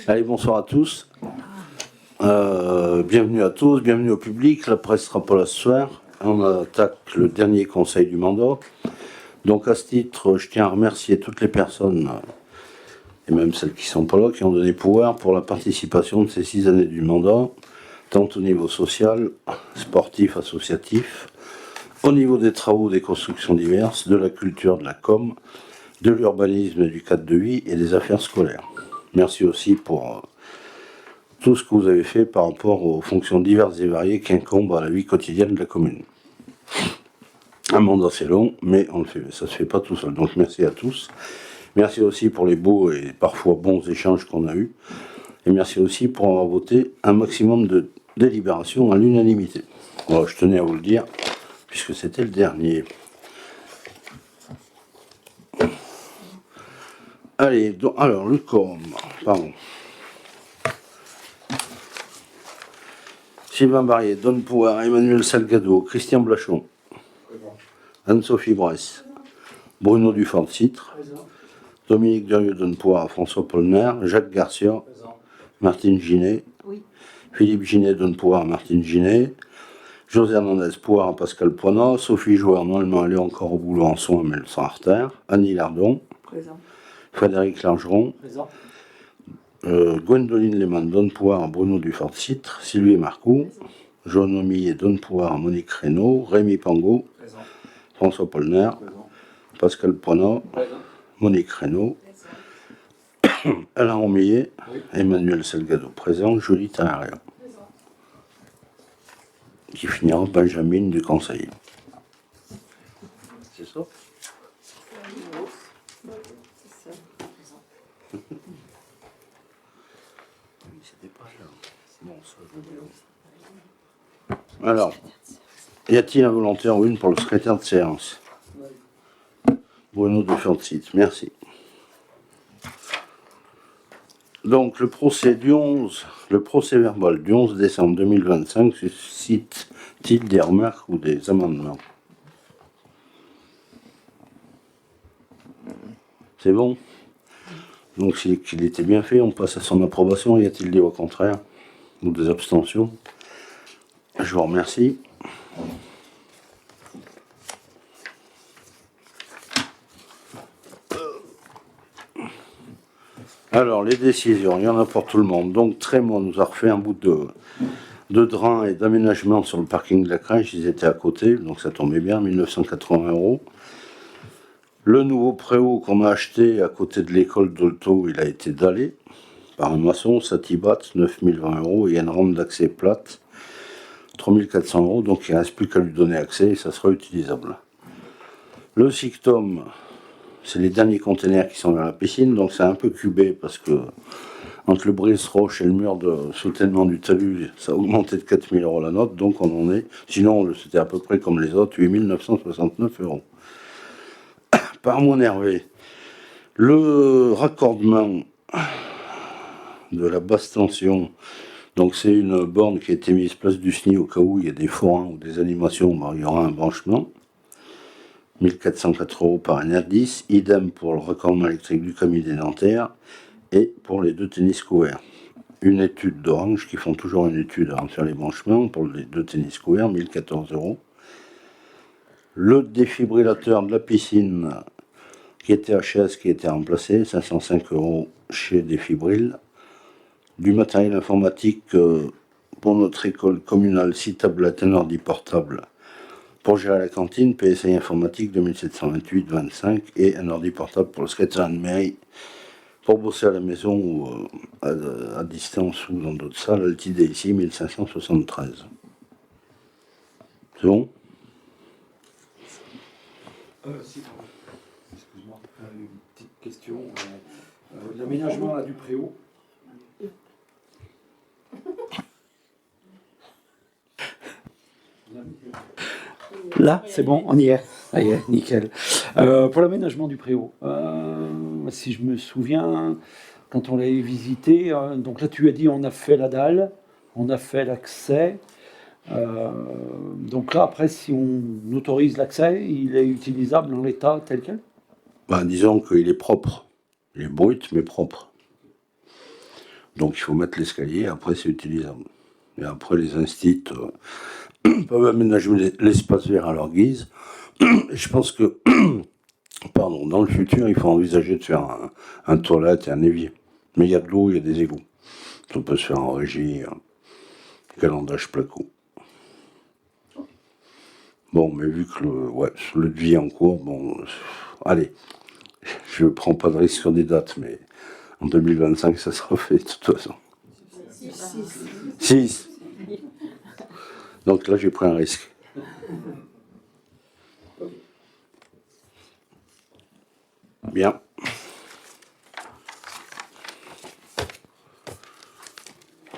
Allez, bonsoir à tous. Bienvenue à tous, bienvenue au public. La presse sera pas là ce soir. On attaque le dernier conseil du mandat. Donc à ce titre, je tiens à remercier toutes les personnes, et même celles qui sont pas là, qui ont donné pouvoir pour la participation de ces 6 années du mandat, tant au niveau social, sportif, associatif, au niveau des travaux, des constructions diverses, de la culture, de la com, de l'urbanisme et du cadre de vie et des affaires scolaires. Merci aussi pour tout ce que vous avez fait par rapport aux fonctions diverses et variées qui incombent à la vie quotidienne de la commune. Un mandat c'est long, mais on le fait, ça se fait pas tout seul. Donc merci à tous. Merci aussi pour les beaux et parfois bons échanges qu'on a eus. Et merci aussi pour avoir voté un maximum de délibérations à l'unanimité. Voilà, je tenais à vous le dire, puisque c'était le dernier. Allez, donc, alors le quorum, pardon. Sylvain Barrier donne pouvoir à Emmanuel Salgado, Christian Blachon, Anne-Sophie Bresse, Bruno Dufort-Citre, Dominique Durieux donne pouvoir à François Polner, Jacques Garcia, Martine Ginet, Philippe Ginet donne pouvoir à Martine Ginet, José Hernandez pouvoir à Pascal Poinat, Sophie Joueur, normalement elle est encore au boulot en soins mais elle sera en retard, Annie Lardon, Présent. Frédéric Largeron, Présent. Gwendoline Lehmann donne pouvoir à Bruno Dufort-Citre, Sylvie Marcoux, Joan Omillet donne pouvoir à Monique Reynaud, Rémi Pangot, Présent. François Polner, Présent. Pascal Poinat, Présent. Monique Reynaud, Alain Omillet, Oui. Emmanuel Salgado présent, Julie Tanaria, qui finira Benjamin du conseil. C'est ça? Alors, y a-t-il un volontaire ou une pour le secrétaire de séance? Bruno Dufort-Citre, merci. Donc, le procès verbal du 11 décembre 2025 suscite-t-il des remarques ou des amendements? C'est bon? Donc, s'il était bien fait, on passe à son approbation. Y a-t-il des au contraire ou des abstentions? Je vous remercie. Alors, les décisions, il y en a pour tout le monde. Donc, Trémont nous a refait un bout de drain et d'aménagement sur le parking de la crèche. Ils étaient à côté, donc ça tombait bien, 1980 €. Le nouveau préau qu'on a acheté à côté de l'école d'Olto, il a été dallé par un maçon, Satibat, 9020 €. Il y a une rampe d'accès plate, 3400 €. Donc, il ne reste plus qu'à lui donner accès et ça sera utilisable. Le Sictom, c'est les derniers containers qui sont dans la piscine, donc c'est un peu cubé parce que entre le brise-roche et le mur de soutènement du talus, ça a augmenté de 4000 € la note, donc on en est. Sinon, c'était à peu près comme les autres, 8969 €. Par mon Hervé, le raccordement de la basse tension, donc c'est une borne qui a été mise place du SNI au cas où il y a des forains ou des animations, ben, il y aura un branchement. 1404 € par NR10, idem pour le raccordement électrique du cabinet dentaire et pour les 2 tennis couverts. Une étude d'Orange, qui font toujours une étude avant de faire les branchements, pour les 2 tennis couverts, 1014 €. Le défibrillateur de la piscine, qui était HS, qui était remplacé, 505 € chez Défibril. Du matériel informatique pour notre école communale, 6 tablettes, un ordi portable. Pour gérer la cantine, PSI informatique 2728-25 et un ordi portable pour le secrétaire de mairie pour bosser à la maison ou à distance ou dans d'autres salles. Altidé ici 1573. C'est bon? Si, pardon. Excuse-moi, une petite question. L'aménagement là, du préau. Là, c'est bon, on y est. Ça y est, nickel. Pour l'aménagement du préau, si je me souviens, quand on l'avait visité, donc là tu as dit on a fait la dalle, on a fait l'accès. Donc là, après, si on autorise l'accès, il est utilisable en l'état tel quel? Ben, disons qu'il est propre. Il est brut, mais propre. Donc il faut mettre l'escalier, après c'est utilisable. Et après les instituts peuvent aménager l'espace vert à leur guise. Et je pense que, pardon, dans le futur, il faut envisager de faire un toilette et un évier. Mais il y a de l'eau, il y a des égouts. Ça peut se faire en régie, galandage placo. Bon, mais vu que le devis en cours, bon, allez, je ne prends pas de risque sur des dates, mais en 2025, ça sera fait de toute façon. 6. Donc là, j'ai pris un risque. Bien.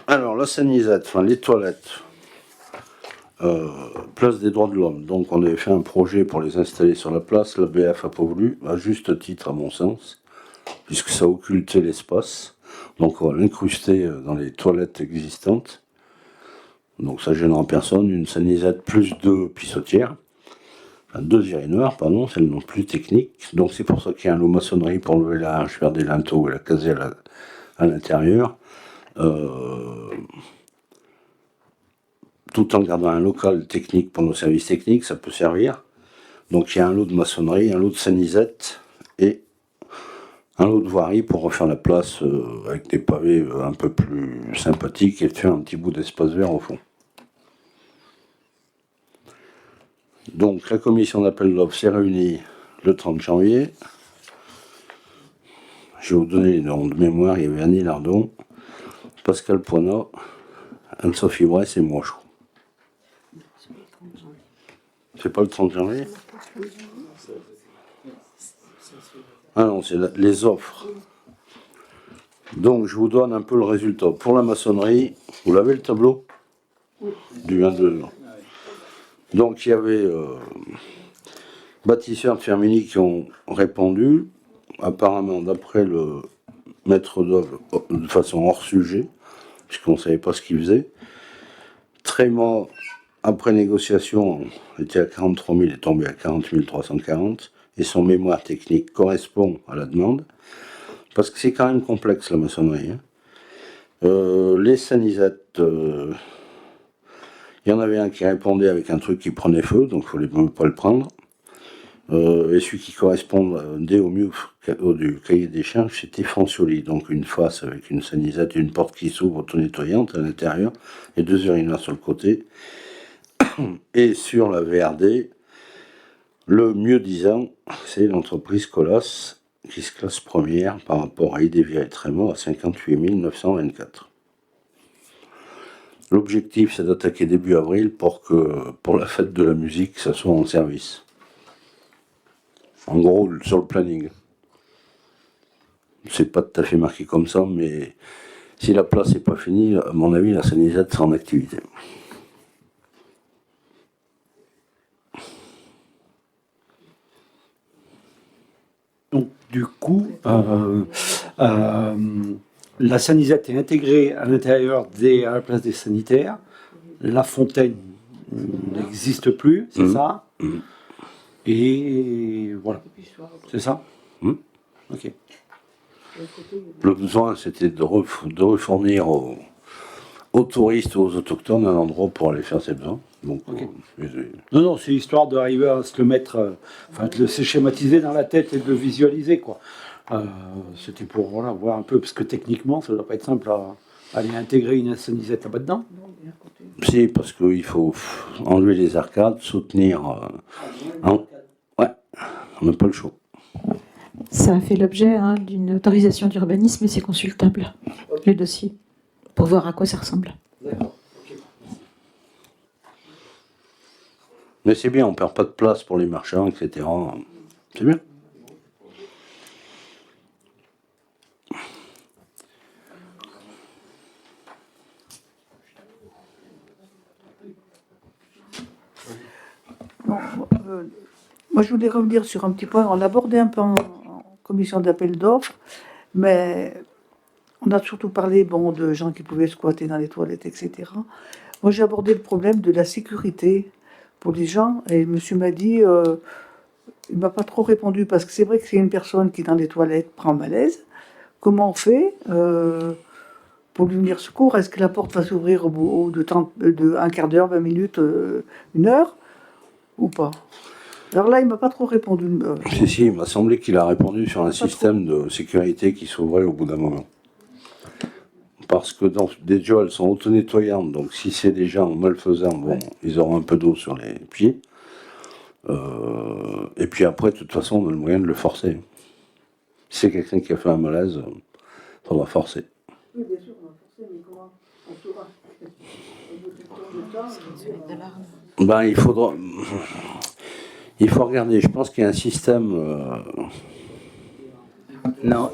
Alors, la Sanisette, enfin les toilettes, place des droits de l'homme. Donc, on avait fait un projet pour les installer sur la place. La BF a pas voulu, à juste titre, à mon sens, puisque ça occultait l'espace. Donc, on va l'incruster dans les toilettes existantes. Donc, ça gênera personne. Une Sanisette plus 2 pissotières. Enfin, 2 urinoirs, pardon, c'est le nom plus technique. Donc, c'est pour ça qu'il y a un lot maçonnerie pour lever la hache, faire des linteaux et la caser à l'intérieur. Tout en gardant un local technique pour nos services techniques, ça peut servir. Donc il y a un lot de maçonnerie, un lot de sanisette et un lot de voirie pour refaire la place avec des pavés un peu plus sympathiques et faire un petit bout d'espace vert au fond. Donc la commission d'appel d'offres s'est réunie le 30 janvier. Je vais vous donner les noms de mémoire. Il y avait Annie Lardon, Pascal Poinat, Anne-Sophie Bresse et moi, je crois. C'est pas le 30 janvier? Ah non, c'est les offres. Donc je vous donne un peu le résultat. Pour la maçonnerie, vous l'avez le tableau du 22 ans. Donc il y avait bâtisseurs de Fermini qui ont répondu, apparemment d'après le maître d'œuvre, de façon hors sujet, puisqu'on ne savait pas ce qu'il faisait. Tréma, après négociation, était à 43 000, est tombé à 40 340, et son mémoire technique correspond à la demande, parce que c'est quand même complexe la maçonnerie. Les sanisettes, il y en avait un qui répondait avec un truc qui prenait feu, donc il ne fallait même pas le prendre. Et celui qui correspondait au mieux du cahier des charges, c'était Francioli, donc une face avec une sanisette et une porte qui s'ouvre auto-nettoyante à l'intérieur, et 2 urinoirs sur le côté. Et sur la VRD, le mieux disant, c'est l'entreprise Colas, qui se classe première par rapport à Idevia et Tréma à 58 924. L'objectif, c'est d'attaquer début avril pour la fête de la musique, ça soit en service. En gros, sur le planning. C'est pas tout à fait marqué comme ça, mais si la place n'est pas finie, à mon avis, la Sanisette sera en activité. Donc, du coup, la Sanisette est intégrée à l'intérieur à la place des sanitaires. La fontaine n'existe plus, c'est ça? Et voilà. C'est ça? Ok. Le besoin, c'était de refournir aux touristes ou aux autochtones un endroit pour aller faire ses besoins. Donc, Non, c'est histoire d'arriver à se le mettre, de se schématiser dans la tête et de le visualiser, quoi. C'était pour voir un peu, parce que techniquement, ça ne doit pas être simple à aller intégrer une sanisette là-bas dedans. Si, parce qu'il faut enlever les arcades, soutenir. Ouais, on n'a pas le choix. Ça a fait l'objet d'une autorisation d'urbanisme et c'est consultable, le dossier, pour voir à quoi ça ressemble. D'accord. Mais c'est bien, on perd pas de place pour les marchands, etc. C'est bien. Bon, moi, je voulais revenir sur un petit point. On l'a abordé un peu en commission d'appel d'offres, mais on a surtout parlé de gens qui pouvaient squatter dans les toilettes, etc. Moi, j'ai abordé le problème de la sécurité pour les gens, et monsieur m'a dit, il m'a pas trop répondu, parce que c'est vrai que c'est une personne qui, dans les toilettes, prend malaise. Comment on fait pour lui venir secours, est-ce que la porte va s'ouvrir au bout de un quart d'heure, 20 minutes, une heure, ou pas? Alors là, il m'a pas trop répondu. Si, il m'a semblé qu'il a répondu sur un système de sécurité qui s'ouvrait au bout d'un moment. Parce que déjà, elles sont auto-nettoyantes, donc si c'est des gens malfaisants, bon, ils auront un peu d'eau sur les pieds. Et puis après, de toute façon, on a le moyen de le forcer. Si c'est quelqu'un qui a fait un malaise, il faudra forcer. Oui, bien sûr, on va forcer, mais comment on saura? Ben, il faut regarder. Je pense qu'il y a un système. Non,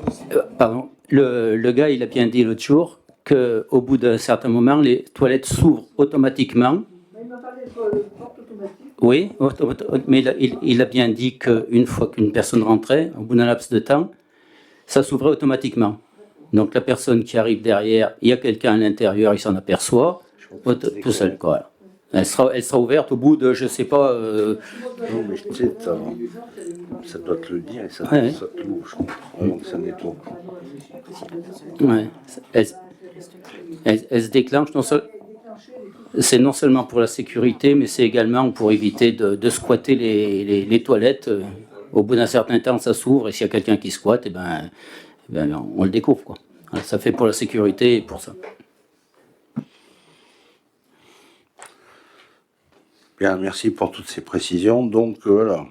pardon. Le gars, il a bien dit l'autre jour qu'au bout d'un certain moment, les toilettes s'ouvrent automatiquement. Mais il m'a parlé de porte automatique. Oui, mais il a bien dit qu'une fois qu'une personne rentrait, au bout d'un laps de temps, ça s'ouvrait automatiquement. Donc la personne qui arrive derrière, il y a quelqu'un à l'intérieur, il s'en aperçoit, tout seul, quoi. Elle sera ouverte au bout de, je sais pas. Non, mais tu sais, ça doit te le dire et ça Ouais. te l'ouvre, je crois, avant que ça nettoie. Ouais. Elle se déclenche. C'est non seulement pour la sécurité, mais c'est également pour éviter de squatter les toilettes. Au bout d'un certain temps, ça s'ouvre et s'il y a quelqu'un qui squatte, on le découvre, quoi. Alors, ça fait pour la sécurité et pour ça. Bien, merci pour toutes ces précisions. Donc, voilà.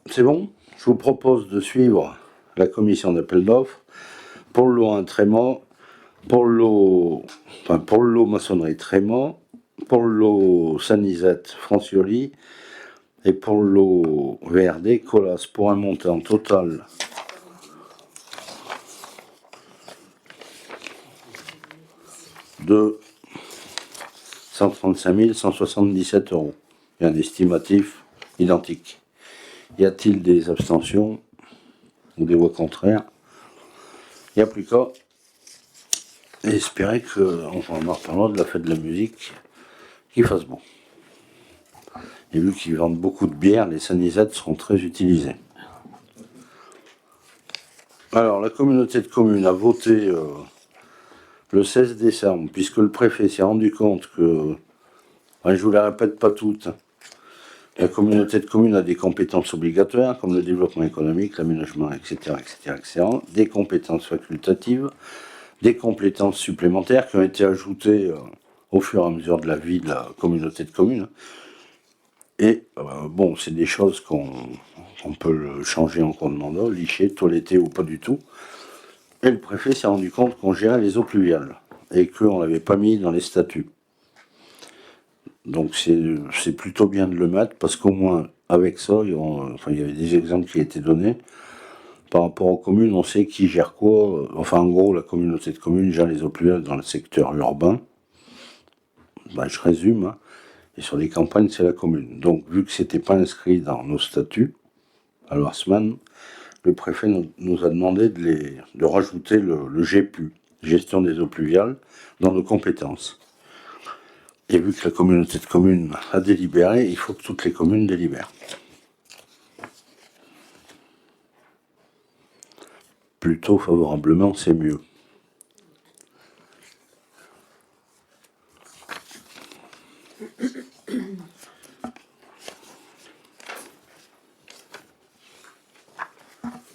C'est bon? Je vous propose de suivre la commission d'appel d'offres pour le lot 1 Tréma, pour le lot maçonnerie Tréma, pour le lot Sanisette Francioli et pour le lot VRD Colas pour un montant total de 135 177 €. Et un estimatif identique. Y a-t-il des abstentions ou des voix contraires? Il n'y a plus qu'à espérer que, enfin, en reparlant de la fête de la musique, qu'il fasse bon. Et vu qu'ils vendent beaucoup de bière, les sanisettes seront très utilisées. Alors, la communauté de communes a voté le 16 décembre, puisque le préfet s'est rendu compte que, je vous la répète pas toutes, la communauté de communes a des compétences obligatoires, comme le développement économique, l'aménagement, etc., des compétences facultatives, des compétences supplémentaires qui ont été ajoutées au fur et à mesure de la vie de la communauté de communes. Et bon, c'est des choses qu'on peut changer en cours de mandat, licher, toiletter ou pas du tout. Et le préfet s'est rendu compte qu'on gérait les eaux pluviales et qu'on l'avait pas mis dans les statuts. Donc c'est plutôt bien de le mettre parce qu'au moins avec ça, il y avait des exemples qui étaient donnés. Par rapport aux communes, on sait qui gère quoi. Enfin, en gros, la communauté de communes gère les eaux pluviales dans le secteur urbain. Je résume. Hein. Et sur les campagnes, c'est la commune. Donc, vu que c'était pas inscrit dans nos statuts, à l'Ouarsman, le préfet nous a demandé de rajouter le GPU, gestion des eaux pluviales, dans nos compétences. Et vu que la communauté de communes a délibéré, il faut que toutes les communes délibèrent. Plutôt favorablement, c'est mieux.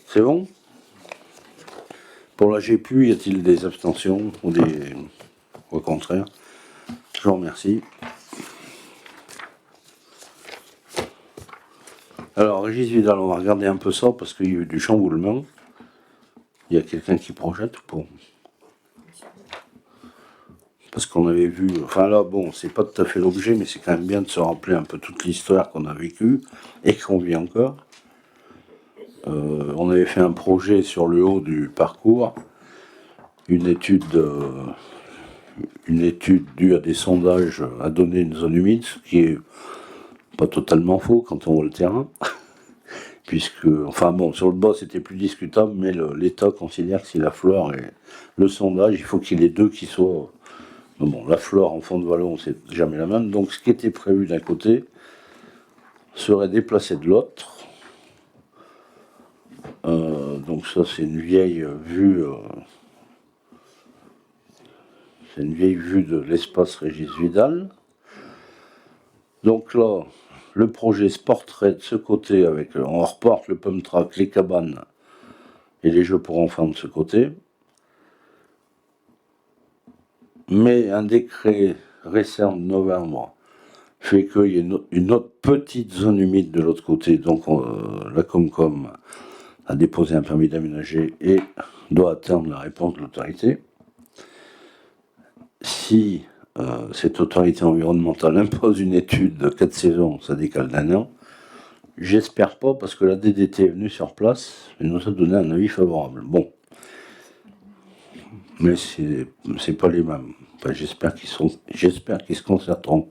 C'est bon? Pour la GPU, y a-t-il des abstentions ou des... Au contraire? Je vous remercie. Alors, Régis Vidal, on va regarder un peu ça parce qu'il y a eu du chamboulement. Il y a quelqu'un qui projette ou pas? Parce qu'on avait vu... Enfin là, bon, c'est pas tout à fait l'objet, mais c'est quand même bien de se rappeler un peu toute l'histoire qu'on a vécue et qu'on vit encore. On avait fait un projet sur le haut du parcours, une étude due à des sondages a donné une zone humide, ce qui est pas totalement faux quand on voit le terrain, puisque, enfin bon, sur le bas c'était plus discutable, mais l'État considère que si la flore et le sondage, il faut qu'il y ait les deux qui soient... Bon, la flore en fond de vallon, c'est jamais la même, donc ce qui était prévu d'un côté serait déplacé de l'autre. Donc ça c'est une vieille vue c'est une vieille vue de l'espace Régis Vidal. Donc là, le projet se porterait de ce côté, avec, on reporte le pump track, les cabanes et les jeux pour enfants de ce côté. Mais un décret récent de novembre fait qu'il y ait une autre petite zone humide de l'autre côté. Donc la Comcom a déposé un permis d'aménager et doit attendre la réponse de l'autorité. Si cette autorité environnementale impose une étude de 4 saisons, ça décale d'1 an. J'espère pas, parce que la DDT est venue sur place et nous a donné un avis favorable. Bon. Mais c'est pas les mêmes. Enfin, j'espère qu'ils se concerteront.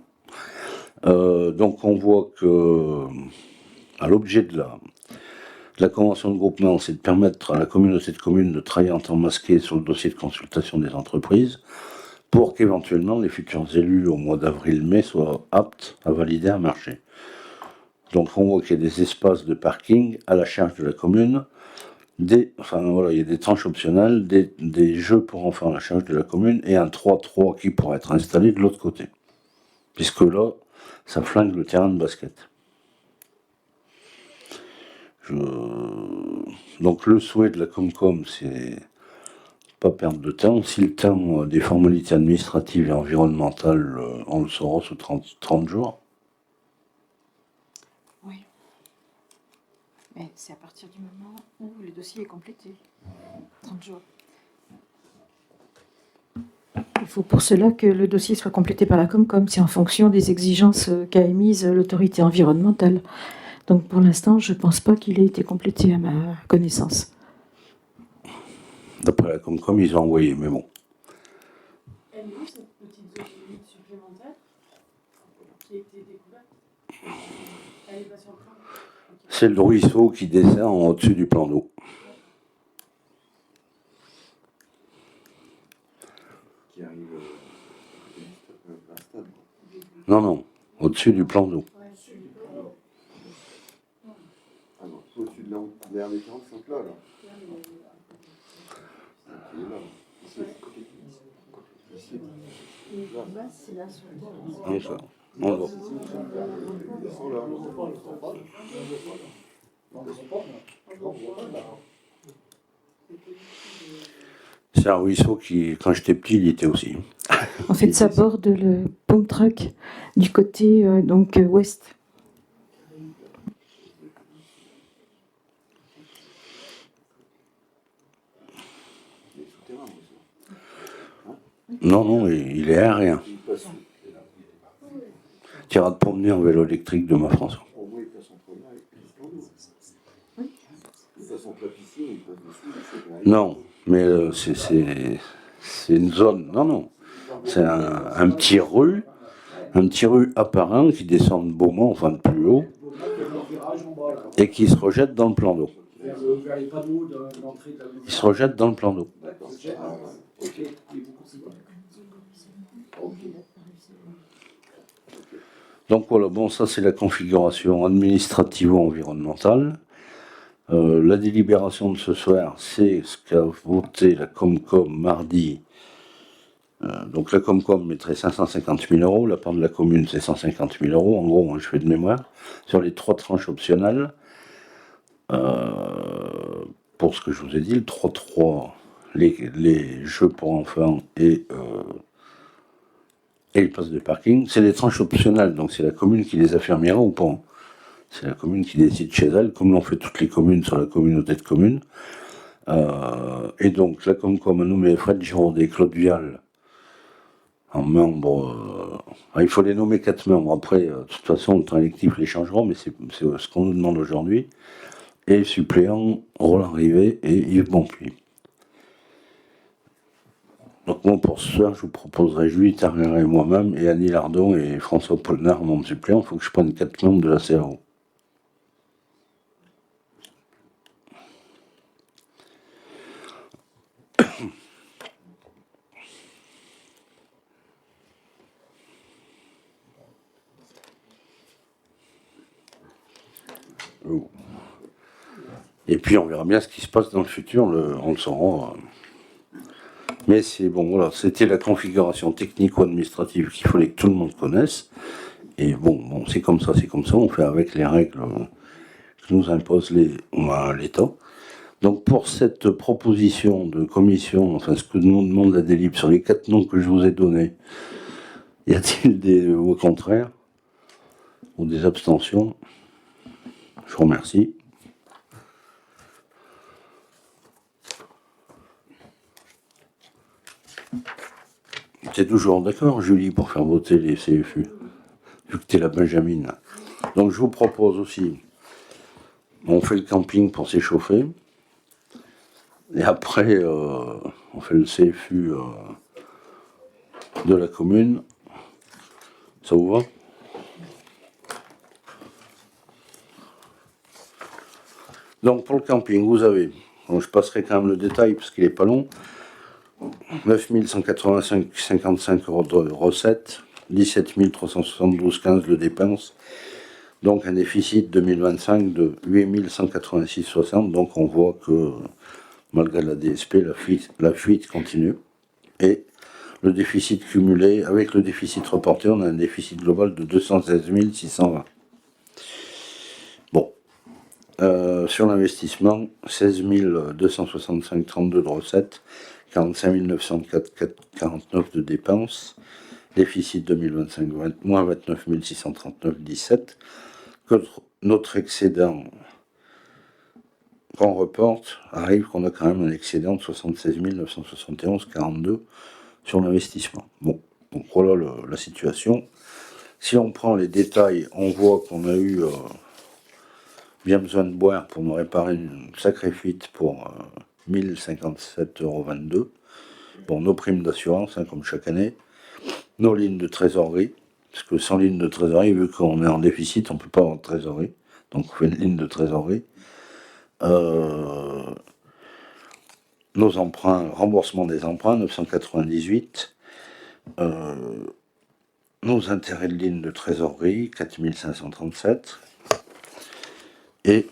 Donc on voit que à l'objet de la convention de groupement, c'est de permettre à la communauté de communes de travailler en temps masqué sur le dossier de consultation des entreprises pour qu'éventuellement les futurs élus au mois d'avril-mai soient aptes à valider un marché. Donc on voit qu'il y a des espaces de parking à la charge de la commune, il y a des tranches optionnelles, des jeux pour enfants à la charge de la commune et un 3-3 qui pourrait être installé de l'autre côté. Puisque là, ça flingue le terrain de basket. Donc le souhait de la Comcom, c'est pas perdre de temps. Si le temps des formalités administratives et environnementales, on le saura sous 30 jours. Oui. Mais c'est à partir du moment où le dossier est complété. 30 jours. Il faut pour cela que le dossier soit complété par la Comcom. C'est en fonction des exigences qu'a émises l'autorité environnementale. Donc pour l'instant, je ne pense pas qu'il ait été complété à ma connaissance. D'après la Comcom, ils ont envoyé, mais bon. Elle est où cette petite zone humide supplémentaire qui a été découverte? Elle n'est pas sur le plan? Okay. C'est le ruisseau qui descend au-dessus du plan d'eau. Qui arrive à un stade. Non, au-dessus du plan d'eau. Ah non, au-dessus de là, derrière les 45 là. Il est là. Ici. Ici. Là. Donc ça, on va. Ils sont là. C'est un ruisseau qui, quand j'étais petit, il y était aussi. En fait, ça borde le pump track du côté ouest. Il est souterrain, Non, il est aérien. il passe. Tu iras te promener en vélo électrique demain, François. Au moins, il passe en première avec le plan d'eau. Il passe en plat piscine, il passe dessus. Non, mais c'est une zone. Non. C'est un petit rue apparent qui descend de Beaumont, enfin de plus haut, et qui se rejette dans le plan d'eau. Vers les panneaux de l'entrée de la maison. Il se rejette dans le plan d'eau. Donc voilà, bon, ça c'est la configuration administrativo-environnementale. La délibération de ce soir, c'est ce qu'a voté la Comcom mardi. Donc la Comcom mettrait 550 000 euros, la part de la commune c'est 150 000 euros, en gros, je fais de mémoire, sur les 3 tranches optionnelles. Pour ce que je vous ai dit, le 3-3, les jeux pour enfants et les places de parking, c'est des tranches optionnelles, donc c'est la commune qui les affirmera ou pas. C'est la commune qui décide chez elle, comme l'ont fait toutes les communes sur la communauté de communes. Et donc la Comcom a nommé Fred Giraudet et Claude Vial en membres. Il faut les nommer 4 membres. Après, de toute façon, le temps électif les changera, mais c'est ce qu'on nous demande aujourd'hui. Et suppléant Roland Rivet et Yves Bonpuy. Donc moi, pour ce soir, je vous proposerai Julie Tarrière et moi-même, et Annie Lardon et François Polnard, membre suppléant. Il faut que je prenne 4 membres de la CRO. Et puis on verra bien ce qui se passe dans le futur, on le saura. Mais c'est bon, voilà, c'était la configuration technico-administrative qu'il fallait que tout le monde connaisse. Et bon, c'est comme ça, on fait avec les règles que nous impose l'État. Donc pour cette proposition de commission, enfin ce que nous demande la délib sur les 4 noms que je vous ai donnés, y a-t-il au contraire ou des abstentions? Je vous remercie. T'es toujours d'accord, Julie, pour faire voter les CFU, vu que t'es la Benjamine. Donc je vous propose aussi, on fait le camping pour s'échauffer, et après on fait le CFU de la commune. Ça vous va? Donc pour le camping, vous avez, donc je passerai quand même le détail parce qu'il n'est pas long, 9 185,55 € de recettes, 17 372,15 € de dépenses, donc un déficit 2025 de 8 186,60 €. Donc on voit que malgré la DSP, la fuite continue. Et le déficit cumulé, avec le déficit reporté, on a un déficit global de 216 620. Bon. Sur l'investissement, 16 265,32 € de recettes, 45 904,49 € de dépenses, déficit 2025 moins 29 639,17. Notre excédent qu'on reporte arrive qu'on a quand même un excédent de 76 971,42 sur l'investissement. Bon, donc voilà la situation. Si on prend les détails, on voit qu'on a eu bien besoin de boire pour nous réparer une sacrée fuite pour 1057,22 €. Bon, nos primes d'assurance, hein, comme chaque année, nos lignes de trésorerie, parce que sans ligne de trésorerie, vu qu'on est en déficit, on ne peut pas avoir de trésorerie, donc on fait une ligne de trésorerie. Nos emprunts, remboursement des emprunts, 998. Nos intérêts de ligne de trésorerie, 4537. Et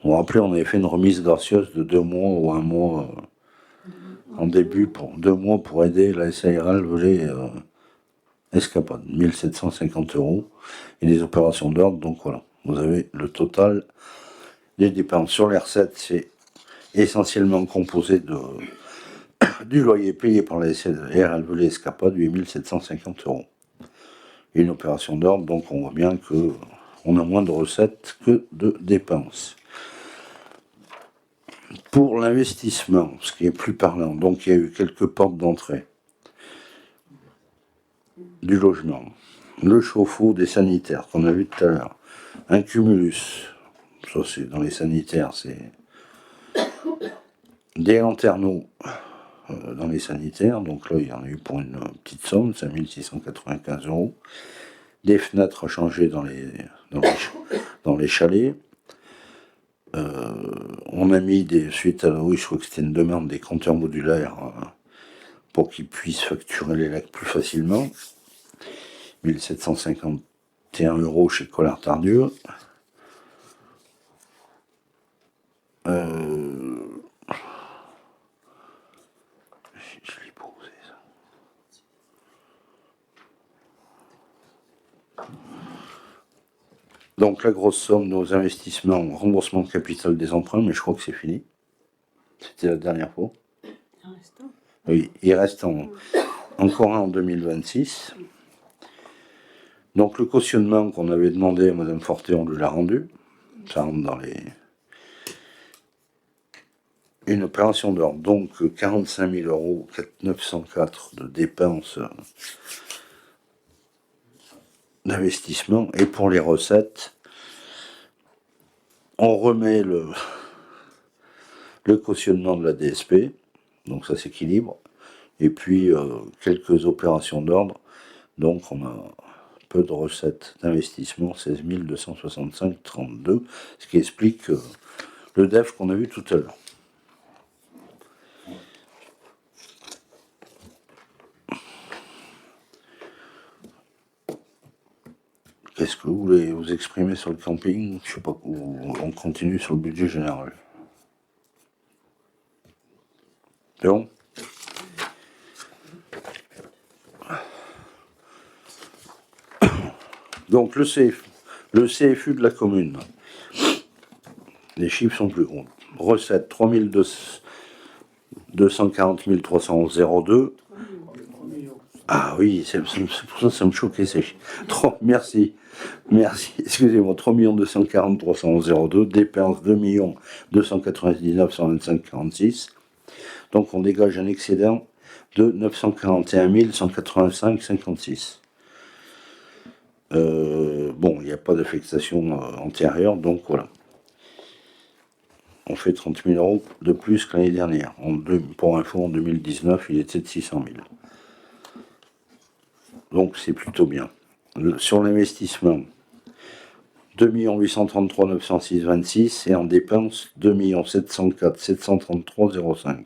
on va rappeler, on avait fait une remise gracieuse de 2 mois ou 1 mois en début, pour 2 mois pour aider la SARL volet escapade, 1750 € et des opérations d'ordre. Donc voilà, vous avez le total des dépenses. Sur les recettes, c'est essentiellement composé du loyer payé par la SARL volet escapade, 8750 €. Une opération d'ordre, donc on voit bien que on a moins de recettes que de dépenses. Pour l'investissement, ce qui est plus parlant, donc il y a eu quelques portes d'entrée. Du logement, le chauffe-eau des sanitaires qu'on a vu tout à l'heure, un cumulus, ça c'est dans les sanitaires, c'est des lanterneaux dans les sanitaires, donc là il y en a eu pour une petite somme, 5695 €, des fenêtres à changer dans les chalets. On a mis suite à oui, je crois que c'était une demande des compteurs modulaires pour qu'ils puissent facturer les lacs plus facilement. 1751 € chez Collard Tardieu. Je l'ai posé ça. Donc la grosse somme, nos investissements, remboursement de capital des emprunts, mais je crois que c'est fini. C'était la dernière fois. Oui, il reste encore un en 2026. Donc le cautionnement qu'on avait demandé à Madame Forté, on lui l'a rendu. Ça rentre dans une opération d'ordre. Donc 45 000 € 904 de dépenses d'investissement. Et pour les recettes, on remet le cautionnement de la DSP. Donc ça s'équilibre. Et puis quelques opérations d'ordre. Donc on a peu de recettes d'investissement, 16 265,32, ce qui explique le DEF qu'on a vu tout à l'heure. Qu'est-ce que vous voulez vous exprimer sur le camping? Je sais pas, on continue sur le budget général. C'est bon. Donc le CFU de la commune. Les chiffres sont plus gros. Recette 240 311,02. Ah oui, c'est pour ça que ça me choquait ces chiffres. Merci, excusez-moi, 3 240 311,02. Dépenses 2 299 125,46. Donc on dégage un excédent de 941 185,56. Bon, il n'y a pas d'affectation antérieure, donc voilà. On fait 30 000 euros de plus que l'année dernière. Pour info, en 2019, il était de 600 000. Donc c'est plutôt bien. Sur l'investissement, 2 833 906 26 et en dépenses 2 704 733 05.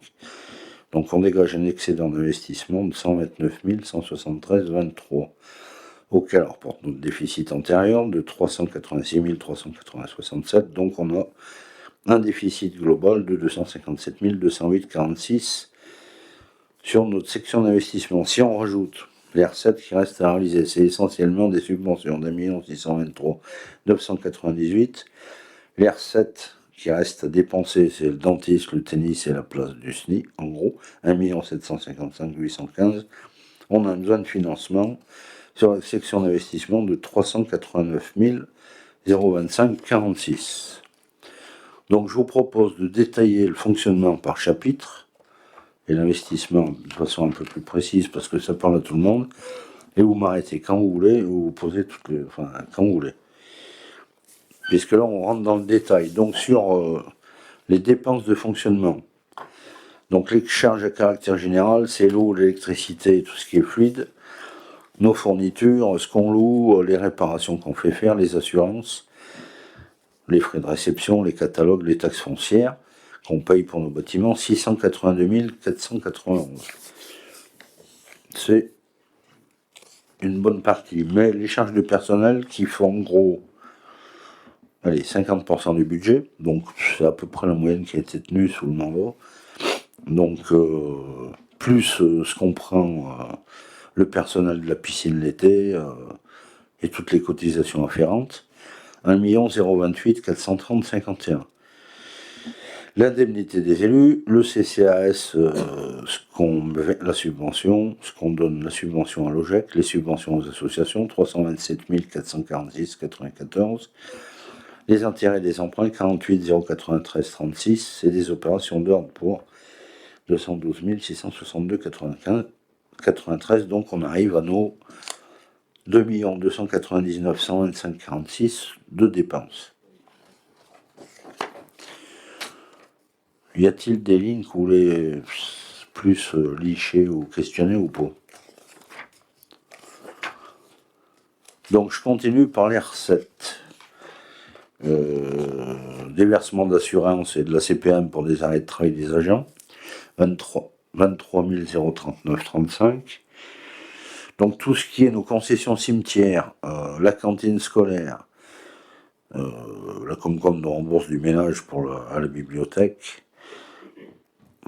Donc on dégage un excédent d'investissement de 129 173 23. Auquel on reporte notre déficit antérieur de 386 380 67. Donc on a un déficit global de 257 208 46 sur notre section d'investissement. Si on rajoute les recettes qui restent à réaliser, c'est essentiellement des subventions d'1 623 998. Les recettes qui restent à dépenser, c'est le dentiste, le tennis et la place du SNI, en gros, 1 755 815. On a besoin de financement sur la section d'investissement de 389 025 46. Donc je vous propose de détailler le fonctionnement par chapitre et l'investissement de façon un peu plus précise parce que ça parle à tout le monde, et vous m'arrêtez quand vous voulez, ou vous posez quand vous voulez. Puisque là on rentre dans le détail. Donc sur les dépenses de fonctionnement, donc les charges à caractère général, c'est l'eau, l'électricité, tout ce qui est fluide, nos fournitures, ce qu'on loue, les réparations qu'on fait faire, les assurances, les frais de réception, les catalogues, les taxes foncières qu'on paye pour nos bâtiments, 682 491. C'est une bonne partie. Mais les charges de personnel qui font en gros 50% du budget, donc c'est à peu près la moyenne qui a été tenue sous le mandat. Donc plus ce qu'on prend le personnel de la piscine l'été et toutes les cotisations afférentes, 1 028 430 51. L'indemnité des élus, le CCAS, la subvention, ce qu'on donne, la subvention à l'OGEC, les subventions aux associations, 327 446 94. Les intérêts des emprunts, 48 093 36. C'est des opérations d'ordre pour 212 662 93. Donc on arrive à nos 2 299 125 46 de dépenses. Y a-t-il des lignes que vous voulez plus licher ou questionner ou pas? Donc je continue par les recettes. Des versements d'assurance et de la CPM pour des arrêts de travail des agents, 23 039 35. Donc tout ce qui est nos concessions cimetières, la cantine scolaire, la Comcom de rembourse du ménage à la bibliothèque,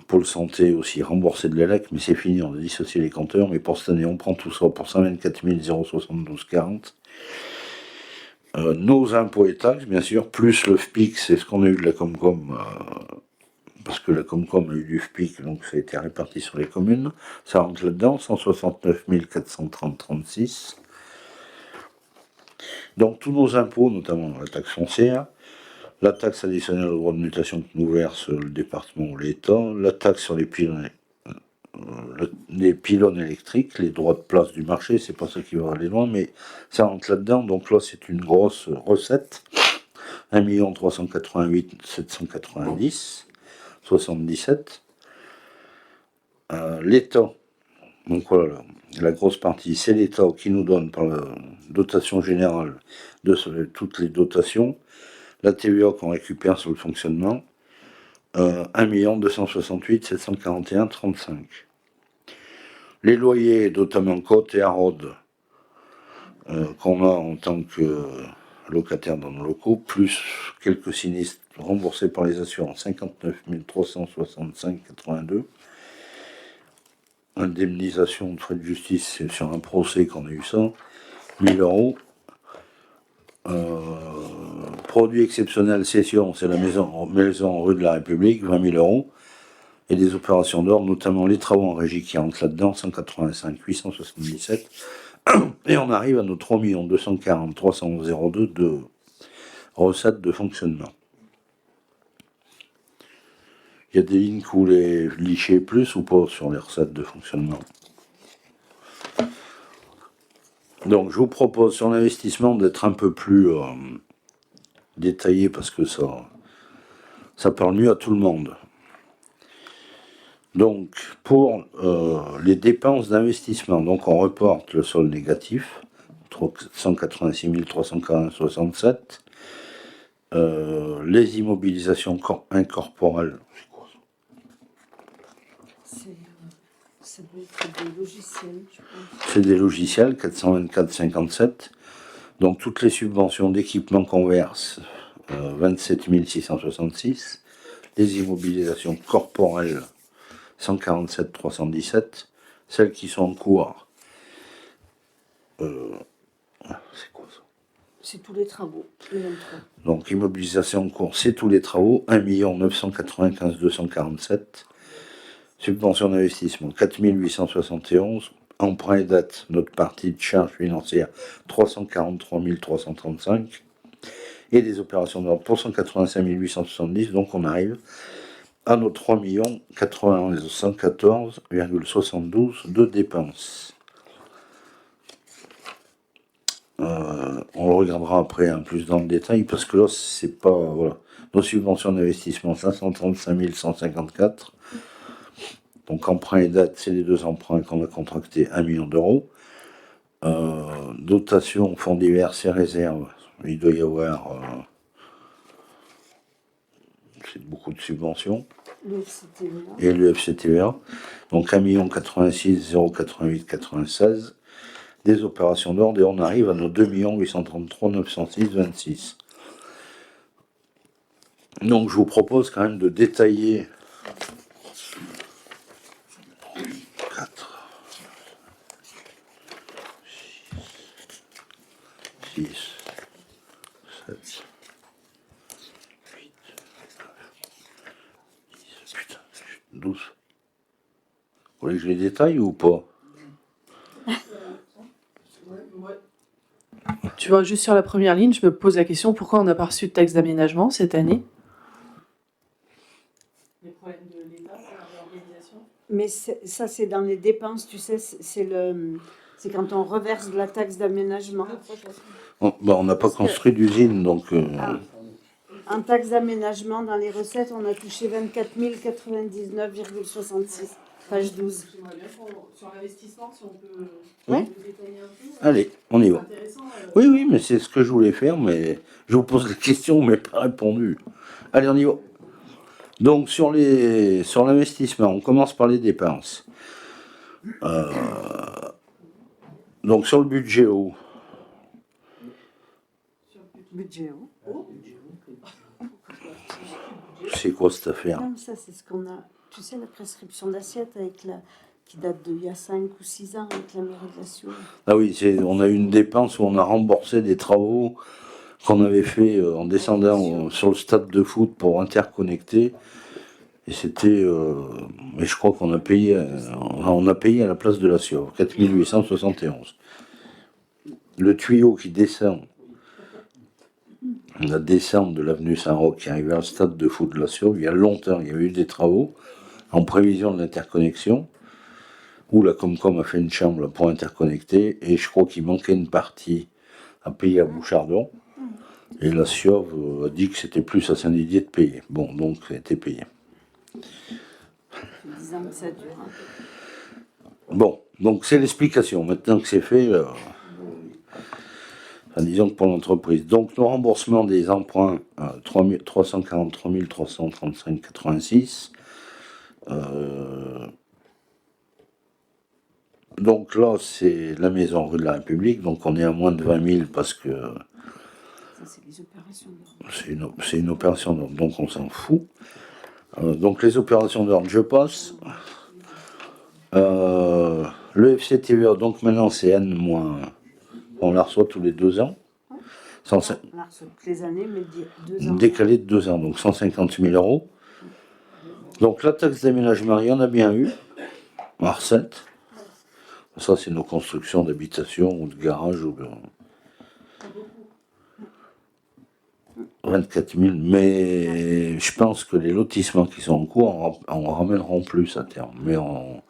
Pôle santé aussi remboursé de l'ELEC, mais c'est fini, on a dissocié les compteurs, mais pour cette année on prend tout ça pour 124 072 40. Nos impôts et taxes, bien sûr, plus le FPIC, c'est ce qu'on a eu de la Comcom, parce que la Comcom a eu du FPIC, donc ça a été réparti sur les communes. Ça rentre là-dedans, 169 430 36. Donc tous nos impôts, notamment la taxe foncière, la taxe additionnelle au droit de mutation que nous verse le département ou l'État, la taxe sur les pylônes électriques, les droits de place du marché, c'est pas ça qui va aller loin, mais ça rentre là-dedans. Donc là, c'est une grosse recette. 1 388 790 77. L'État, donc voilà, la grosse partie, c'est l'État qui nous donne par la dotation générale de toutes les dotations, la TVA qu'on récupère sur le fonctionnement, 1 268 741 35. Les loyers, notamment Côte et Harrod, qu'on a en tant que locataire dans nos locaux, plus quelques sinistres remboursés par les assurances, 59 365 82. indemnisation de frais de justice, c'est sur un procès qu'on a eu ça, 1000 euros. Produit exceptionnel cession, c'est la maison rue de la République, 20 000 euros. Et des opérations d'ordre, notamment les travaux en régie qui rentrent là-dedans, 185 877. Et on arrive à nos 3 240 302 de recettes de fonctionnement. Il y a des lignes que vous voulez licher plus ou pas sur les recettes de fonctionnement. Donc je vous propose sur l'investissement d'être un peu plus détaillé parce que ça parle mieux à tout le monde. Donc pour les dépenses d'investissement, donc on reporte le solde négatif, 186 340,67. Les immobilisations incorporelles. Ça doit être des logiciels, je pense. C'est des logiciels, 424,57. Donc toutes les subventions d'équipement qu'on verse, 27 666. Les immobilisations corporelles, 147 317. Celles qui sont en cours, c'est quoi ça? C'est tous les travaux, les 23. Donc immobilisation en cours, c'est tous les travaux, 1 995 247. Subvention d'investissement, 4 871. Emprunt et dette, notre partie de charge financière, 343 335. Et des opérations d'ordre pour 185 870. Donc on arrive à nos 3 114,72 de dépenses. On le regardera après plus dans le détail parce que là c'est pas. Voilà. Nos subventions d'investissement, 535 154. Donc emprunt et dette, c'est les deux emprunts qu'on a contractés, 1 million d'euros. Dotation, fonds divers et réserves, il doit y avoir c'est beaucoup de subventions. Le FCTVA. Et le FCTVA. Donc 1 086 088 96. Des opérations d'ordre et on arrive à nos 2 833 906 26. Donc je vous propose quand même de détailler 4, 6, 7, 8, 10, putain, 12. Vous voulez que je les détaille ou pas? Tu vois, juste sur la première ligne, je me pose la question, pourquoi on n'a pas reçu de taxe d'aménagement cette année? Les problèmes de l'État, de l'organisation. Mais ça, c'est dans les dépenses, tu sais, c'est quand on reverse de la taxe d'aménagement. On n'a pas construit d'usine, donc... En taxe d'aménagement, dans les recettes, on a touché 24 099,66. Page 12. J'aimerais bien sur l'investissement, si on peut Oui. détailler un peu. Allez, on y va. Intéressant. Oui, mais c'est ce que je voulais faire, mais je vous pose la question, mais pas répondu. Allez, on y va. Donc, sur l'investissement, on commence par les dépenses. Donc, sur le budget haut. Budget haut. C'est quoi cette affaire? Non, ça, c'est ce qu'on a. Tu sais, la prescription d'assiette qui date d'il y a 5 ou 6 ans avec la mairie de la Sueur. Ah oui, on a eu une dépense où on a remboursé des travaux qu'on avait fait en descendant sur le stade de foot pour interconnecter. Et c'était, mais je crois qu'on a payé, à la place de la Sieur, 4 871. Le tuyau qui descend, la descente de l'avenue Saint-Roch qui arrive vers le stade de foot de la Sieur, il y a longtemps, il y avait eu des travaux en prévision de l'interconnexion, où la Comcom a fait une chambre pour interconnecter, et je crois qu'il manquait une partie à payer à Bouchardon, et la Sieur a dit que c'était plus à Saint-Didier de payer. Bon, donc ça a été payé. 10 ans que ça dure. Bon, donc c'est l'explication. Maintenant que c'est fait, disons que pour l'entreprise. Donc le remboursement des emprunts, 343 335,86. Donc là, c'est la maison rue de la République, donc on est à moins de 20 000 parce que Ça, c'est les opérations d'ordre. c'est une opération d'ordre, donc on s'en fout. Donc les opérations d'ordre, je passe. Le FCTVA, donc maintenant c'est N-, on la reçoit tous les 2 ans. On la reçoit toutes les années, mais 2 ans. Décalé de 2 ans, donc 150 000 euros. Donc la taxe d'aménagement, il y en a bien eu, en recette. Ça, c'est nos constructions d'habitation ou de garage ou de 24 000. Mais je pense que les lotissements qui sont en cours en ramèneront plus à terme. Mais enfin,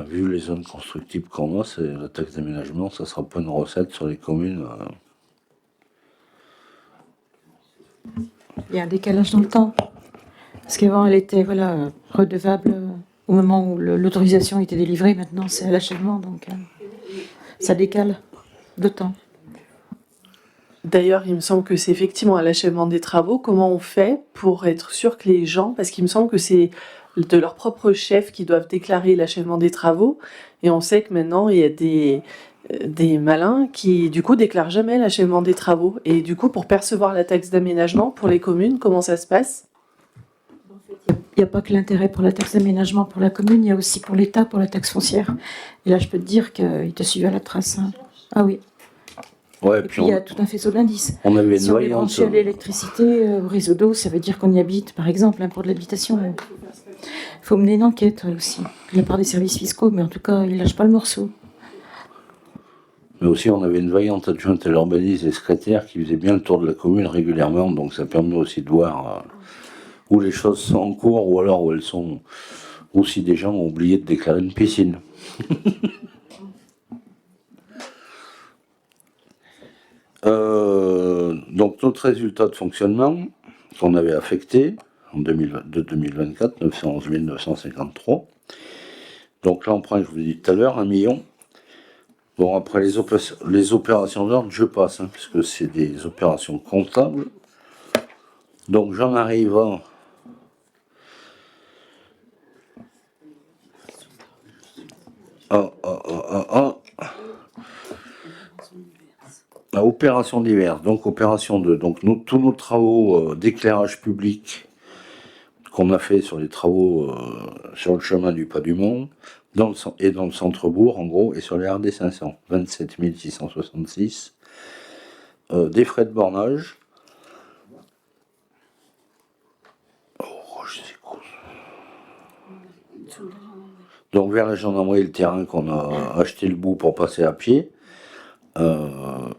vu les zones constructibles qu'on a, c'est la taxe d'aménagement, ça sera pas une recette sur les communes. Il y a un décalage dans le temps. Parce qu'avant, elle était redevable au moment où l'autorisation était délivrée. Maintenant, c'est à l'achèvement, donc ça décale de temps. D'ailleurs, il me semble que c'est effectivement à l'achèvement des travaux. Comment on fait pour être sûr que les gens, parce qu'il me semble que c'est de leur propre chef qui doivent déclarer l'achèvement des travaux, et on sait que maintenant il y a des malins qui du coup déclarent jamais l'achèvement des travaux. Et du coup, pour percevoir la taxe d'aménagement pour les communes, comment ça se passe? Il n'y a pas que l'intérêt pour la taxe d'aménagement pour la commune, il y a aussi pour l'État, pour la taxe foncière. Et là, je peux te dire qu'il te suit à la trace. Hein. Ah oui. Ouais, Et puis il y a tout un faisceau d'indices. on avait une Si on est voyante. branché à l'électricité, au réseau d'eau, ça veut dire qu'on y habite, par exemple, pour de l'habitation. Il faut mener une enquête aussi, de la part des services fiscaux, mais en tout cas, ils ne lâchent pas le morceau. Mais aussi, on avait une vaillante adjointe à l'urbanisme et secrétaire qui faisait bien le tour de la commune régulièrement, donc ça permet aussi de voir où les choses sont en cours ou alors où elles sont, ou si des gens ont oublié de déclarer une piscine. Donc notre résultat de fonctionnement qu'on avait affecté de 2024, 911 953. Donc l'emprunt, je vous ai dit tout à l'heure, 1 million. Bon, après les opérations d'ordre, je passe, hein, puisque c'est des opérations comptables. Donc j'en arrive à opérations diverses. Donc opération 2. Donc tous nos travaux d'éclairage public qu'on a fait sur les travaux sur le chemin du Pas du Monde, dans le centre-bourg, en gros, et sur les RD 500, 27 666. Des frais de bornage. Donc vers la gendarmerie, le terrain qu'on a acheté le bout pour passer à pied.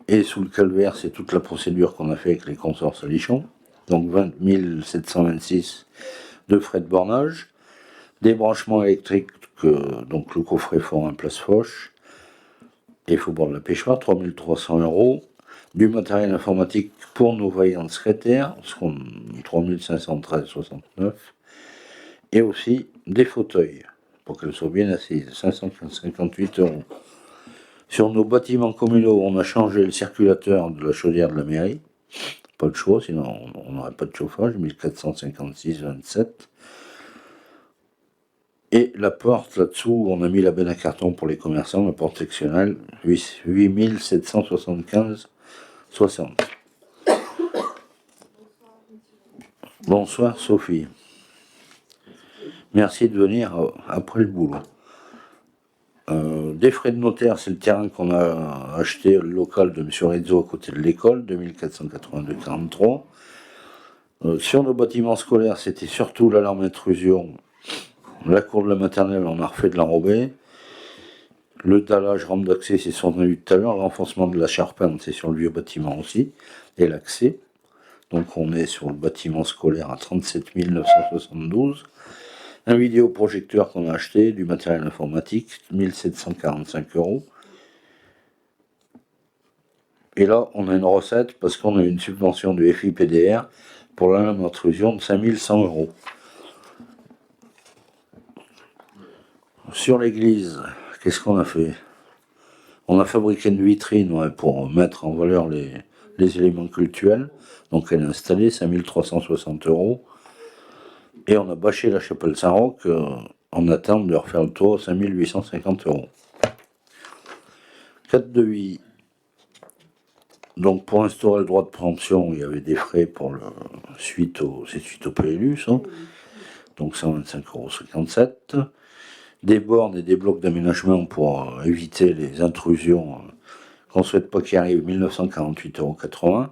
Et sous le calvaire, c'est toute la procédure qu'on a fait avec les consorts Salichon. Donc 20 726 de frais de bornage. Des branchements électriques, donc le coffret fort en place Foch. Et Faubourg de la Pêchoire, 3300 €. Du matériel informatique pour nos vaillantes secrétaires, 3513,69. Et aussi des fauteuils, pour qu'elles soient bien assises, 558 €. Sur nos bâtiments communaux, on a changé le circulateur de la chaudière de la mairie. Pas de choix, sinon on n'aurait pas de chauffage, 1456,27. Et la porte, là-dessous, on a mis la benne à carton pour les commerçants, la porte sectionnelle, 8775,60. Bonsoir Sophie. Merci de venir après le boulot. Des frais de notaire, c'est le terrain qu'on a acheté, le local de M. Rizzo à côté de l'école, 2482,43. Sur nos bâtiments scolaires, c'était surtout l'alarme intrusion. La cour de la maternelle, on a refait de l'enrobé. Le dallage, rampe d'accès, c'est ce qu'on a vu tout à l'heure. L'enfoncement de la charpente, c'est sur le vieux bâtiment aussi. Et l'accès. Donc on est sur le bâtiment scolaire à 37 972. Un vidéoprojecteur qu'on a acheté, du matériel informatique, 1745 €. Et là, on a une recette parce qu'on a une subvention du FIPDR pour l'alarme d'intrusion de 5100 €. Sur l'église, qu'est-ce qu'on a fait? On a fabriqué une vitrine pour mettre en valeur les éléments cultuels. Donc elle est installée, 5360 €. Et on a bâché la chapelle Saint-Roch en attente de refaire le tour, 5850 €. 4 devis. Donc pour instaurer le droit de préemption, il y avait des frais pour suite au PLU, ça. Donc 125,57 €. des bornes et des blocs d'aménagement pour éviter les intrusions qu'on ne souhaite pas qu'il arrive, 1948,80 €.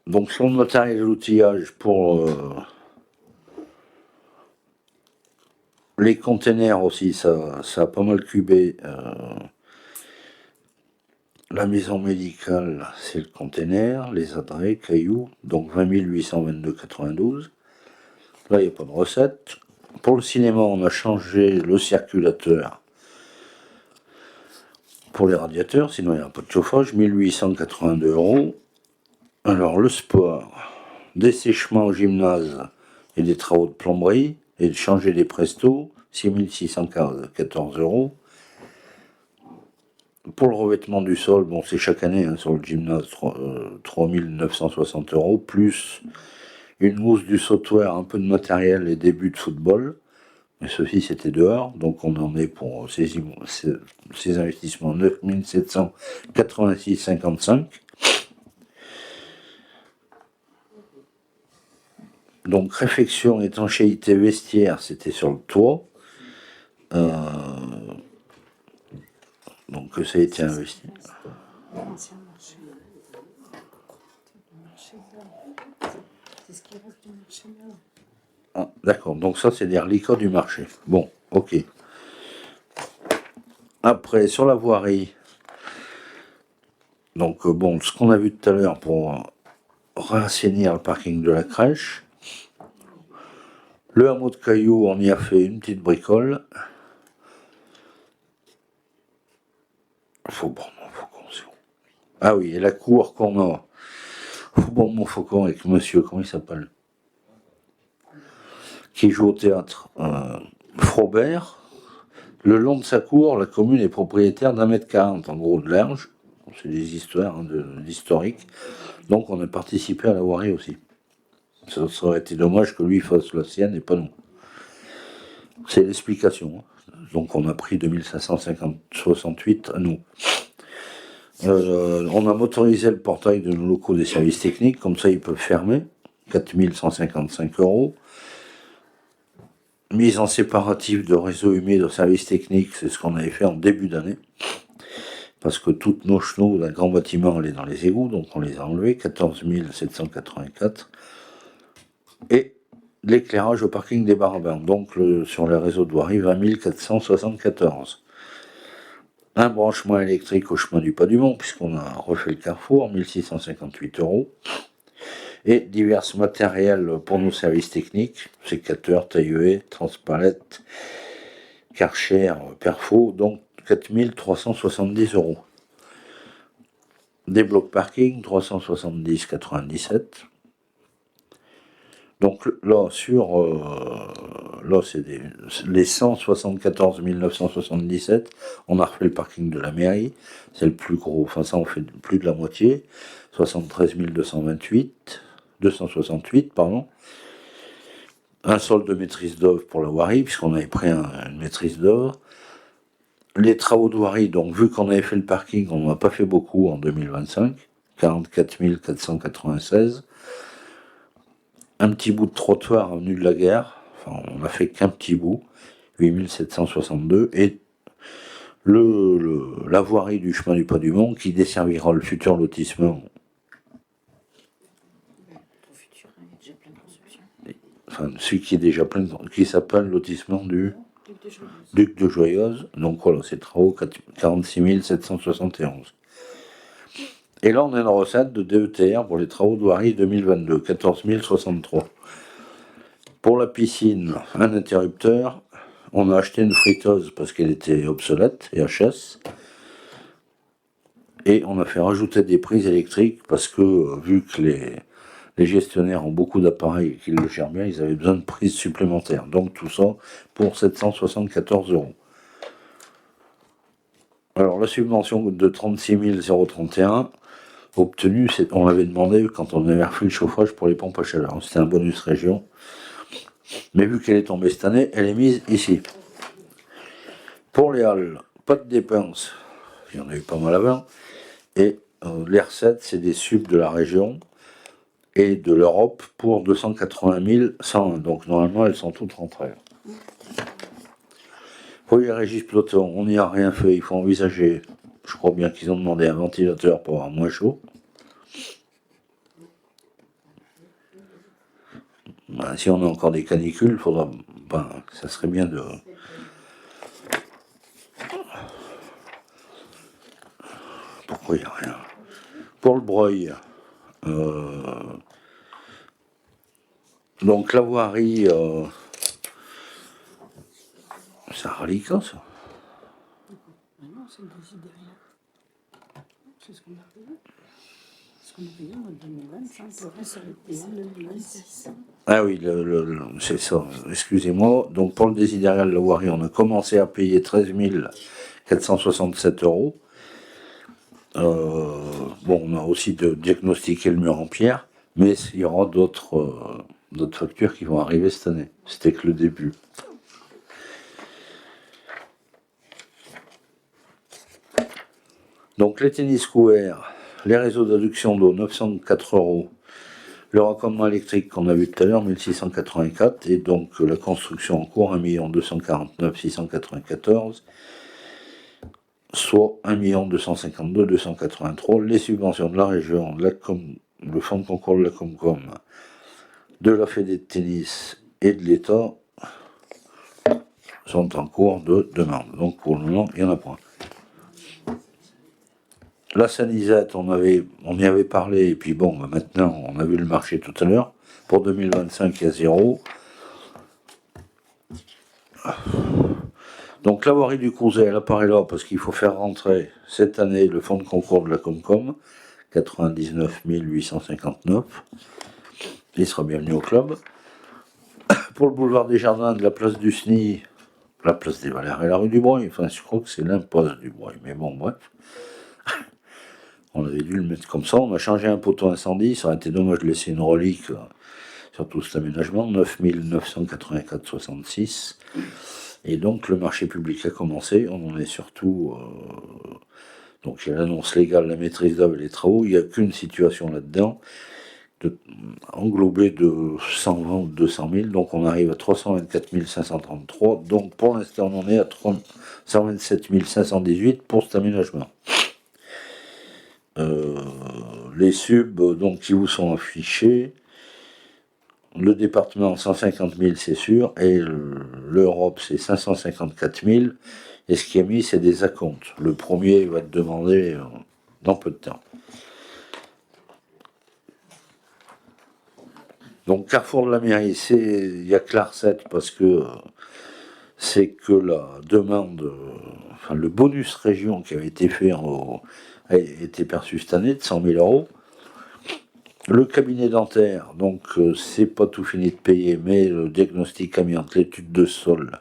Donc sur le matériel et l'outillage pour les containers aussi, ça a pas mal cubé. La maison médicale, c'est le container, les adrets, cailloux, donc 20 822,92. Là, il n'y a pas de recette. Pour le cinéma, on a changé le circulateur pour les radiateurs, sinon il n'y a pas de chauffage, 1882 €. Alors, le sport, dessèchement au gymnase et des travaux de plomberie, et de changer les prestos, 6614 €. Pour le revêtement du sol, bon, c'est chaque année hein, sur le gymnase, 3960 €, plus une mousse du sautoir, un peu de matériel et des buts de football. Mais ceci, c'était dehors, donc on en est pour ces investissements 9786,55 €. Donc, réfection, étanchéité, vestiaire, c'était sur le toit. Donc, ça a été investi. L'ancien marché. Le marché là. C'est ce qui reste du marché là. Ah, d'accord, donc ça, c'est des reliquats du marché. Bon, ok. Après, sur la voirie, donc, bon, ce qu'on a vu tout à l'heure pour réassainir le parking de la crèche. Le hameau de Cailloux, on y a fait une petite bricole. Faubourg-Montfaucon, c'est où? Ah oui, et la cour qu'on a. Faubourg-Montfaucon avec monsieur, comment il s'appelle? Qui joue au théâtre. Frobert. Le long de sa cour, la commune est propriétaire d'1,40 m en gros de large. C'est des histoires hein, d'historique. Donc on a participé à la voirie aussi. Ça aurait été dommage que lui fasse la sienne et pas nous. C'est l'explication. Hein. Donc on a pris 2568 à nous. On a motorisé le portail de nos locaux des services techniques, comme ça ils peuvent fermer. 4155 €. Mise en séparatif de réseau humide de services techniques, c'est ce qu'on avait fait en début d'année. Parce que toutes nos chenaux d'un grand bâtiment allaient dans les égouts, donc on les a enlevés, 14 784. Et l'éclairage au parking des Barabins, donc sur les réseaux de voirie, 20 474. Un branchement électrique au chemin du Pas du Mont, puisqu'on a refait le carrefour, 1658 €. Et divers matériels pour nos services techniques, sécateurs, taille-haie, transpalette, Karcher, Perfo, donc 4370 €. Des blocs parking, 370,97. Donc là, là c'est les 174 977, on a refait le parking de la mairie, c'est le plus gros, enfin ça on fait plus de la moitié, 73 268, pardon. Un solde de maîtrise d'œuvre pour la voirie, puisqu'on avait pris une maîtrise d'œuvre. Les travaux de voirie, donc vu qu'on avait fait le parking, on n'en a pas fait beaucoup en 2025, 44 496. Un petit bout de trottoir avenue de la Guerre, enfin on n'a fait qu'un petit bout, 8762, et la voirie du chemin du Pas du Mont qui desservira le futur lotissement. Enfin, celui qui est déjà plein, qui s'appelle lotissement du Duc de Joyeuse. Donc voilà, c'est travaux 46 771. Et là, on a une recette de DETR pour les travaux de voirie 2022, 14 063. Pour la piscine, un interrupteur. On a acheté une friteuse parce qu'elle était obsolète, et HS. Et on a fait rajouter des prises électriques parce que, vu que les gestionnaires ont beaucoup d'appareils et qu'ils le gèrent bien, ils avaient besoin de prises supplémentaires. Donc tout ça pour 774 €. Alors la subvention de 36 031 obtenue, on l'avait demandé quand on avait refait le chauffage pour les pompes à chaleur. C'était un bonus région. Mais vu qu'elle est tombée cette année, elle est mise ici. Pour les halles, pas de dépenses. Il y en a eu pas mal avant. Et les recettes, c'est des subs de la région et de l'Europe pour 280 101. Donc normalement, elles sont toutes rentrées. Pour les Régis Ploton, on n'y a rien fait. Il faut envisager. Je crois bien qu'ils ont demandé un ventilateur pour avoir moins chaud. Ben, si on a encore des canicules, faudra. Ben, ça serait bien de. Pourquoi il n'y a rien? Pour le Breuil, donc la voirie, c'est un reliquat, ça. Ah non, c'est le désidéria. C'est ce qu'on a payé. Ce qu'on a payé en 2025, le reste, ça va être payé en 2026. Ah oui, c'est ça, excusez-moi. Donc pour le désidéral de la voirie, on a commencé à payer 13 467 €. Bon, on a aussi diagnostiqué le mur en pierre, mais il y aura d'autres factures qui vont arriver cette année. C'était que le début. Donc les tennis couverts, les réseaux d'adduction d'eau, 904 €. Le raccordement électrique qu'on a vu tout à l'heure, 1684. Et donc la construction en cours, 1 249 694. Soit 1 252 283. Les subventions de la région, le fonds de concours de la Comcom, de la Fédé de tennis et de l'État sont en cours de demande. Donc pour le moment, il n'y en a pas. La Sanisette, on y avait parlé, et puis bon, maintenant, on a vu le marché tout à l'heure. Pour 2025, il y a 0. Donc la voirie du Crouzet, elle apparaît là parce qu'il faut faire rentrer cette année le fonds de concours de la Comcom, 99 859. Il sera bienvenu au club. Pour le boulevard des Jardins, de la place du SNI, la place des Valères et la rue du Breuil, enfin je crois que c'est l'impasse du Breuil, mais bon bref. On avait dû le mettre comme ça, on a changé un poteau incendie, ça aurait été dommage de laisser une relique sur tout cet aménagement, 9 984,66. Et donc le marché public a commencé, on en est surtout... donc il y a l'annonce légale, la maîtrise d'œuvre et les travaux, il n'y a qu'une situation là-dedans, englobée de 120 ou 200 000, donc on arrive à 324 533, donc pour l'instant on en est à 127 518 pour cet aménagement. Les subs donc, qui vous sont affichés, le département 150 000 c'est sûr, et l'Europe c'est 554 000, et ce qui est mis c'est des acomptes. Le premier va être demandé dans peu de temps. Donc Carrefour de la Mairie, il y a que la recette parce que c'est que la demande, enfin le bonus région qui avait été fait a été perçu cette année de 100 000 €. Le cabinet dentaire, donc c'est pas tout fini de payer, mais le diagnostic amiante, l'étude de sol,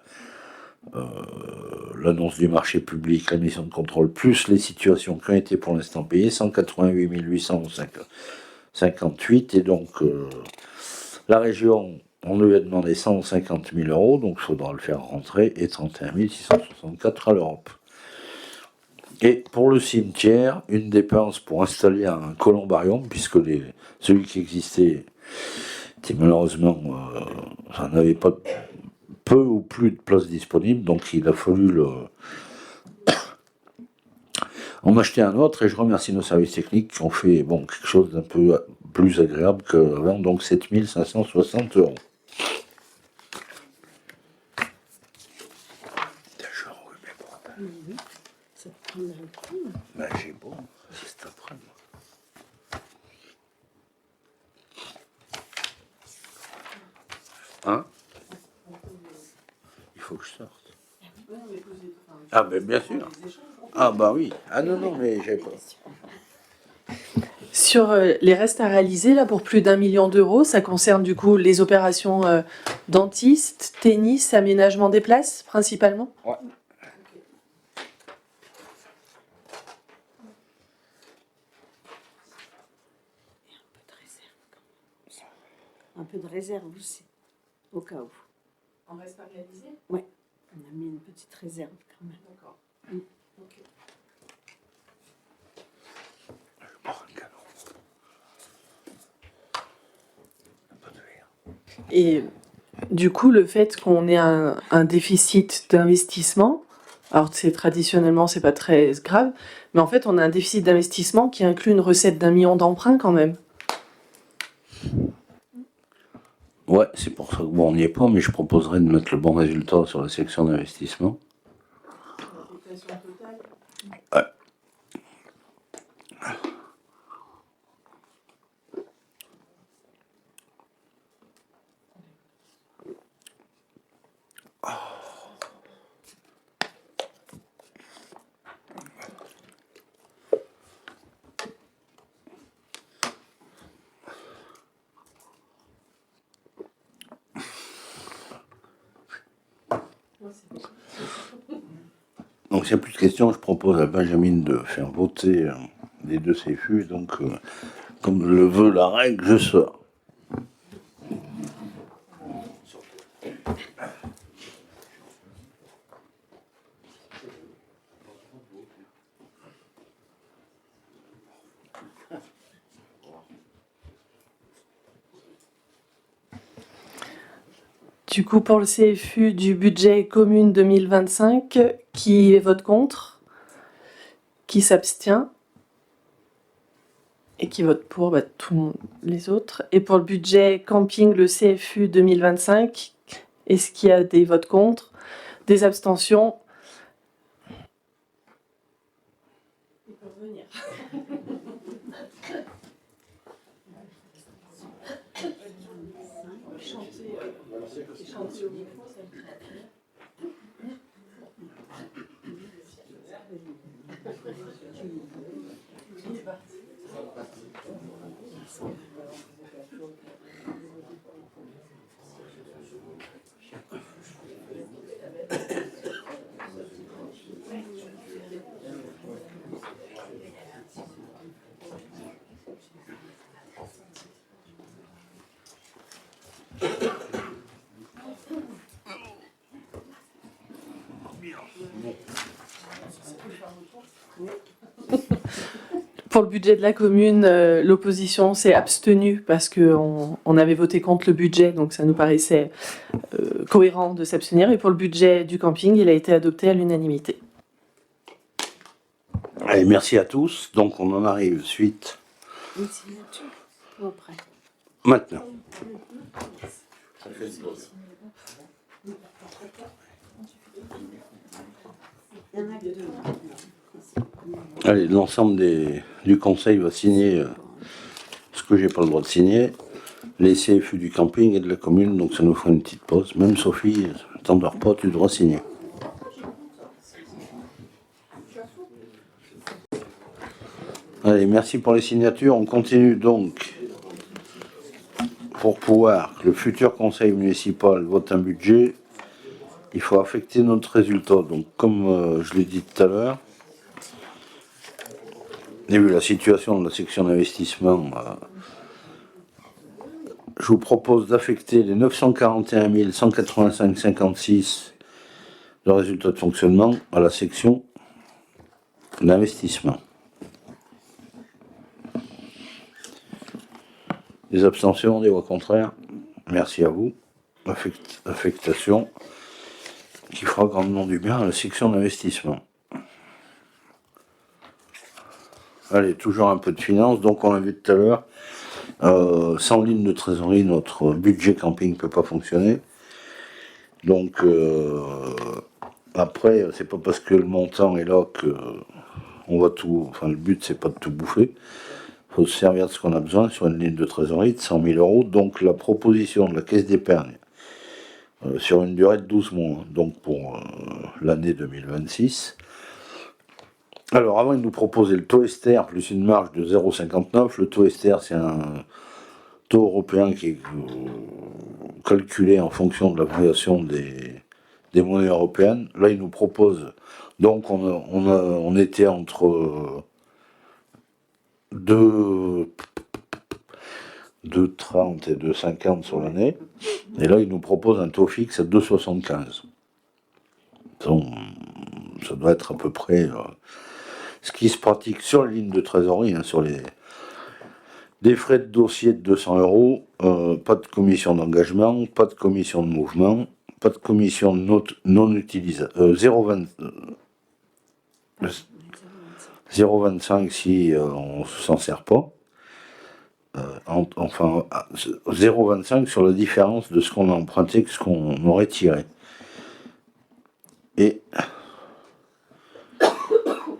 l'annonce du marché public, la mission de contrôle, plus les situations qui ont été pour l'instant payées, 188 858, et donc la région, on lui a demandé 150 000 €, donc il faudra le faire rentrer, et 31 664 à l'Europe. Et pour le cimetière, une dépense pour installer un columbarium, puisque celui qui existait était malheureusement, ça n'avait pas peu ou plus de place disponible, donc il a fallu en acheter un autre, et je remercie nos services techniques qui ont fait quelque chose d'un peu plus agréable qu'avant, donc 7 560 €. Ça te prend le coup. Ben, j'ai beau, c'est cet après-midi. Hein? Il faut que je sorte. Ah ben bien sûr. Ah bah oui. Ah non, mais j'ai pas. Sur les restes à réaliser, là, pour plus d'1 million d'euros, ça concerne du coup les opérations dentistes, tennis, aménagement des places, principalement? Ouais. Un peu de réserve aussi, au cas où. En reste à réaliser? Ouais, on a mis une petite réserve quand même. D'accord. Ok. Et Du coup, le fait qu'on ait un déficit d'investissement, alors traditionnellement, c'est pas très grave, mais en fait, on a un déficit d'investissement qui inclut une recette d'1 million d'emprunts quand même. Ouais, c'est pour ça que bon, on n'y est pas, mais je proposerais de mettre le bon résultat sur la section d'investissement. Ouais. Donc s'il n'y a plus de questions, je propose à Benjamin de faire voter les deux CFU. Donc, comme le veut la règle, je sors. Du coup, pour le CFU du budget commune 2025, qui vote contre, qui s'abstient et qui vote pour tous les autres. Et pour le budget camping, le CFU 2025, est-ce qu'il y a des votes contre, des abstentions? Ils peuvent venir. Pour le budget de la commune, l'opposition s'est abstenue parce qu'on avait voté contre le budget, donc ça nous paraissait cohérent de s'abstenir. Et pour le budget du camping, il a été adopté à l'unanimité. Allez, merci à tous. Donc on en arrive suite Une signature ou après? maintenant. Il y en a que deux. Allez, l'ensemble du conseil va signer ce que j'ai pas le droit de signer, les CFU du camping et de la commune, donc ça nous fera une petite pause. Même Sophie, t'endors pas, tu dois signer. Allez, merci pour les signatures. On continue donc pour pouvoir que le futur conseil municipal vote un budget. Il faut affecter notre résultat. Donc, comme je l'ai dit tout à l'heure, et vu la situation de la section d'investissement, je vous propose d'affecter les 941 185,56 de résultat de fonctionnement à la section d'investissement. Des abstentions, des voix contraires. Merci à vous. Affectation qui fera grandement du bien à la section d'investissement. Allez, toujours un peu de finance. Donc, on l'a vu tout à l'heure, sans ligne de trésorerie, notre budget camping ne peut pas fonctionner. Donc, après, c'est pas parce que le montant est là que on va tout. Enfin, le but, c'est pas de tout bouffer. Il faut se servir de ce qu'on a besoin sur une ligne de trésorerie de 100 000 euros. Donc, la proposition de la caisse d'épargne sur une durée de 12 mois, donc pour l'année 2026. Alors, avant, il nous proposait le taux Ester plus une marge de 0,59. Le taux Ester, c'est un taux européen qui est calculé en fonction de la variation des monnaies européennes. Là, il nous propose, donc on était entre 2,30 et 2,50 sur l'année. Et là, il nous propose un taux fixe à 2,75. Donc, ça doit être à peu près ce qui se pratique sur la ligne de trésorerie, hein, sur Des frais de dossier de 200 euros, pas de commission d'engagement, pas de commission de mouvement, pas de commission de note non utilisable, 0,25 si on s'en sert pas. Enfin, 0,25 sur la différence de ce qu'on a emprunté que ce qu'on aurait tiré. Et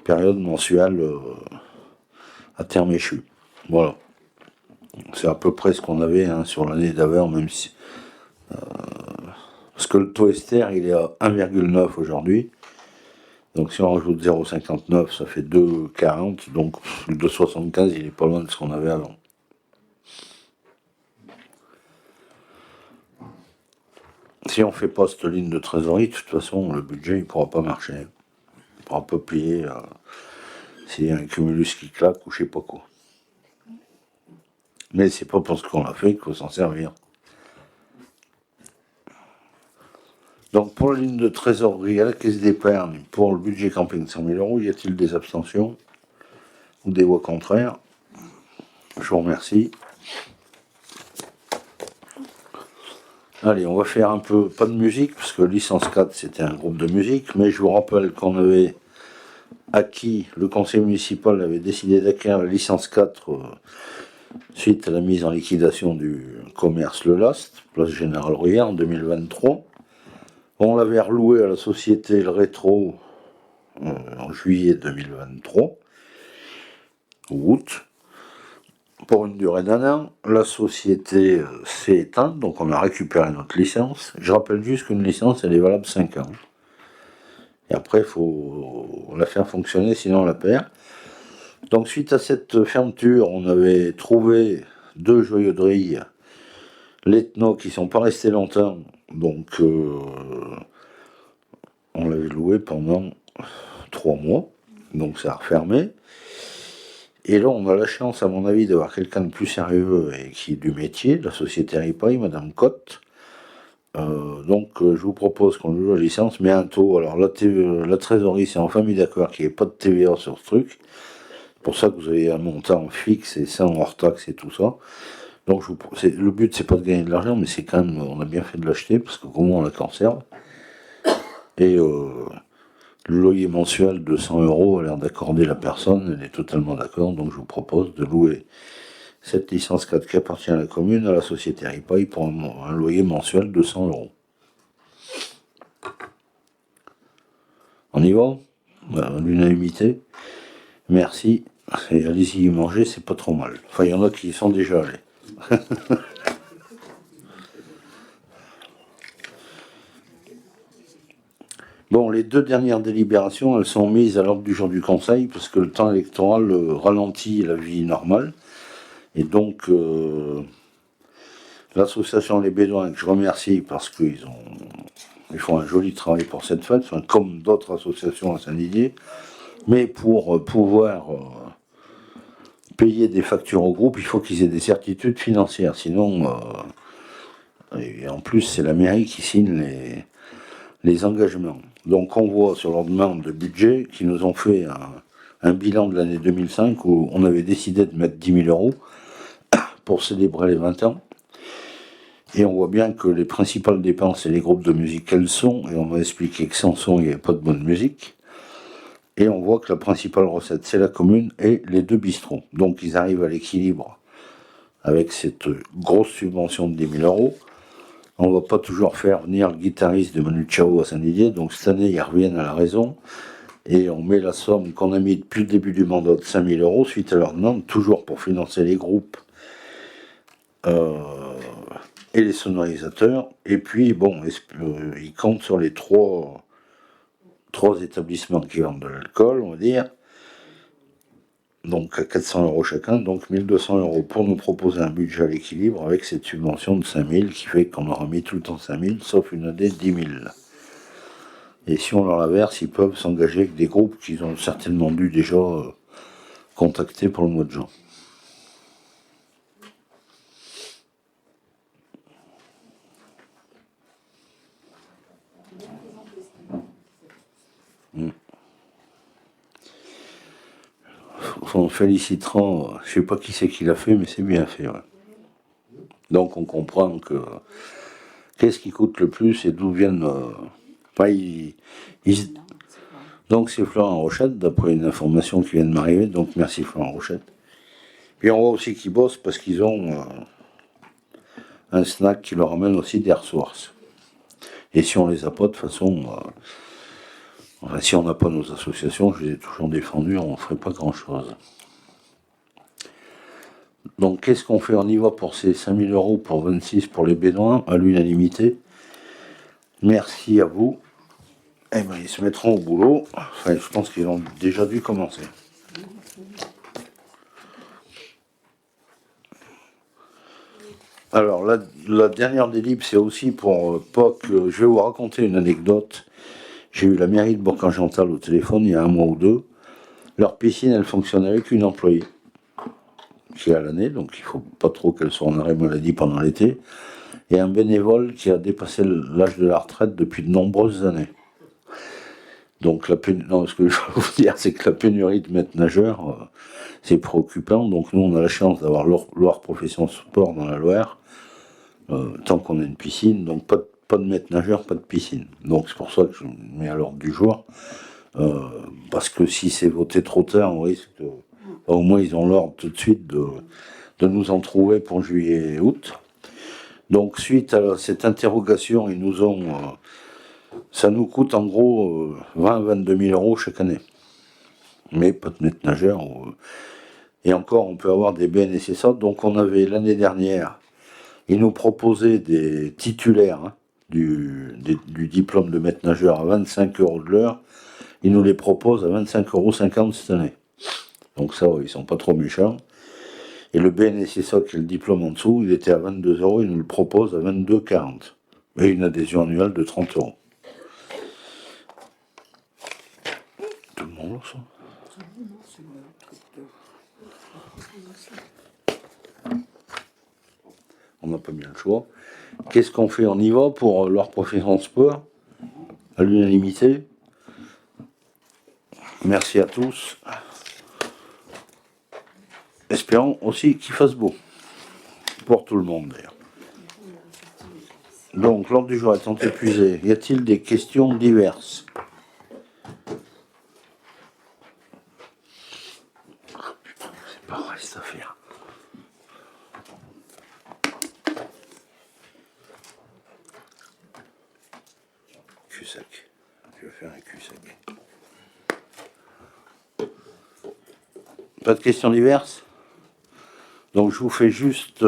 période mensuelle à terme échu. Voilà. C'est à peu près ce qu'on avait sur l'année d'avant, même si. Parce que le taux Ester, il est à 1,9 aujourd'hui. Donc si on rajoute 0,59, ça fait 2,40. Donc le 2,75, il est pas loin de ce qu'on avait avant. Si on fait pas cette ligne de trésorerie, de toute façon, le budget, il pourra pas marcher. Il pourra pas payer s'il y a un cumulus qui claque ou je sais pas quoi. Mais c'est pas parce qu'on l'a fait qu'il faut s'en servir. Donc pour la ligne de trésorerie à la caisse d'épargne, pour le budget camping 100 000 euros, y a-t-il des abstentions ou des voix contraires? Je vous remercie. Allez, on va faire un peu, pas de musique, parce que licence 4 c'était un groupe de musique, mais je vous rappelle qu'on avait acquis, le conseil municipal avait décidé d'acquérir la licence 4 suite à la mise en liquidation du commerce Le Last, place Général Rouillard en 2023. On l'avait reloué à la société Le Rétro en juillet 2023, ou août, pour une durée d'1 an. La société s'est éteinte, donc on a récupéré notre licence. Je rappelle juste qu'une licence, elle est valable 5 ans. Et après, il faut la faire fonctionner, sinon on la perd. Donc suite à cette fermeture, on avait trouvé 2 joyauderies Letno qui sont pas restées longtemps. Donc on l'avait loué pendant 3 mois. Donc ça a refermé. Et là, on a la chance, à mon avis, d'avoir quelqu'un de plus sérieux et qui est du métier, de la société Ripaille, Madame Cotte. Donc, je vous propose qu'on loue la licence, mais un taux. Alors, la trésorerie, c'est enfin mis d'accord qu'il n'y ait pas de TVA sur ce truc. C'est pour ça que vous avez un montant fixe et ça en hors taxe et tout ça. Donc, le but, c'est pas de gagner de l'argent, mais c'est quand même, on a bien fait de l'acheter parce que comment on la conserve. Et le loyer mensuel de 100 euros a l'air d'accorder la personne, elle est totalement d'accord, donc je vous propose de louer cette licence 4 qui appartient à la commune, à la société Ripaille, pour un loyer mensuel de 100 euros. On y va? L'unanimité. Merci. Et allez-y y manger, c'est pas trop mal. Enfin, il y en a qui y sont déjà allés. Bon, les 2 dernières délibérations, elles sont mises à l'ordre du jour du conseil, parce que le temps électoral ralentit la vie normale. Et donc, l'association Les Bédouins, que je remercie parce qu'ils font un joli travail pour cette fête, enfin, comme d'autres associations à Saint-Didier, mais pour pouvoir payer des factures au groupe, il faut qu'ils aient des certitudes financières. Sinon, et en plus, c'est la mairie qui signe les engagements. Donc, on voit sur leur demande de budget qu'ils nous ont fait un bilan de l'année 2005 où on avait décidé de mettre 10 000 euros pour célébrer les 20 ans. Et on voit bien que les principales dépenses, c'est les groupes de musique qu'elles sont, et on m'a expliqué que sans son, il n'y avait pas de bonne musique. Et on voit que la principale recette, c'est la commune et les 2 bistrots. Donc ils arrivent à l'équilibre avec cette grosse subvention de 10 000 euros. On va pas toujours faire venir le guitariste de Manu Chao à Saint-Didier, donc cette année, ils reviennent à la raison. Et on met la somme qu'on a mis depuis le début du mandat de 5 000 euros, suite à leur demande, toujours pour financer les groupes et les sonorisateurs. Et puis, bon, ils comptent sur les trois établissements qui vendent de l'alcool, on va dire. Donc à 400 euros chacun, donc 1200 euros pour nous proposer un budget à l'équilibre avec cette subvention de 5000 qui fait qu'on aura mis tout le temps 5000, sauf une année 10 000. Et si on leur la verse, ils peuvent s'engager avec des groupes qu'ils ont certainement dû déjà contacter pour le mois de juin. on félicitera, je sais pas qui c'est qui l'a fait, mais c'est bien fait. Ouais. Donc on comprend que qu'est-ce qui coûte le plus et d'où viennent. Donc c'est Florent Rochette, d'après une information qui vient de m'arriver, donc merci Florent Rochette. Puis on voit aussi qu'ils bossent parce qu'ils ont un snack qui leur amène aussi des ressources. Et si on les a pas, de toute façon, enfin, si on n'a pas nos associations, je les ai toujours défendues, on ne ferait pas grand-chose. Donc qu'est-ce qu'on fait? On y va pour ces 5 000 € pour 26 pour les Bédouins, à l'unanimité. Merci à vous. Eh ben, ils se mettront au boulot. Enfin, je pense qu'ils ont déjà dû commencer. Alors, la dernière des libres, c'est aussi pour pas que... Je vais vous raconter une anecdote. J'ai eu la mairie de Bourg-en-Gental au téléphone il y a 1 mois ou 2. Leur piscine, elle fonctionne avec une employée qui est à l'année, donc il faut pas trop qu'elle soit en arrêt maladie pendant l'été. Et un bénévole qui a dépassé l'âge de la retraite depuis de nombreuses années. Donc, ce que je veux vous dire, c'est que la pénurie de maîtres nageurs, c'est préoccupant. Donc, nous, on a la chance d'avoir Loire Profession Sport dans la Loire, tant qu'on a une piscine. Donc, pas de maîtres nageurs, pas de piscine. Donc, c'est pour ça que je mets à l'ordre du jour. Parce que si c'est voté trop tard, on risque de... Au moins, ils ont l'ordre tout de suite de nous en trouver pour juillet et août. Donc, suite à cette interrogation, ils nous ont... ça nous coûte en gros 20-22 000 € chaque année. Mais pas de maître nageur. Et encore, on peut avoir des BNSSA. Donc, on avait l'année dernière, ils nous proposaient des titulaires du diplôme de maître nageur à 25 € de l'heure. Ils nous les proposent à 25,50 € cette année. Donc ça, ils sont pas trop méchants. Et le BNSSA, qui est le diplôme en dessous, il était à 22 €, ils nous le proposent à 22,40 €. Et une adhésion annuelle de 30 €. Tout le monde, ça. On n'a pas bien le choix. Qu'est-ce qu'on fait? On y va pour leur profession de sport, à l'unanimité. Merci à tous. Espérons aussi qu'il fasse beau. Pour tout le monde, d'ailleurs. Donc, l'ordre du jour étant épuisé, y a-t-il des questions diverses? C'est pas vrai, cette affaire. Cul-sec. Je vais faire un cul-sec. Pas de questions diverses? Donc je vous fais juste...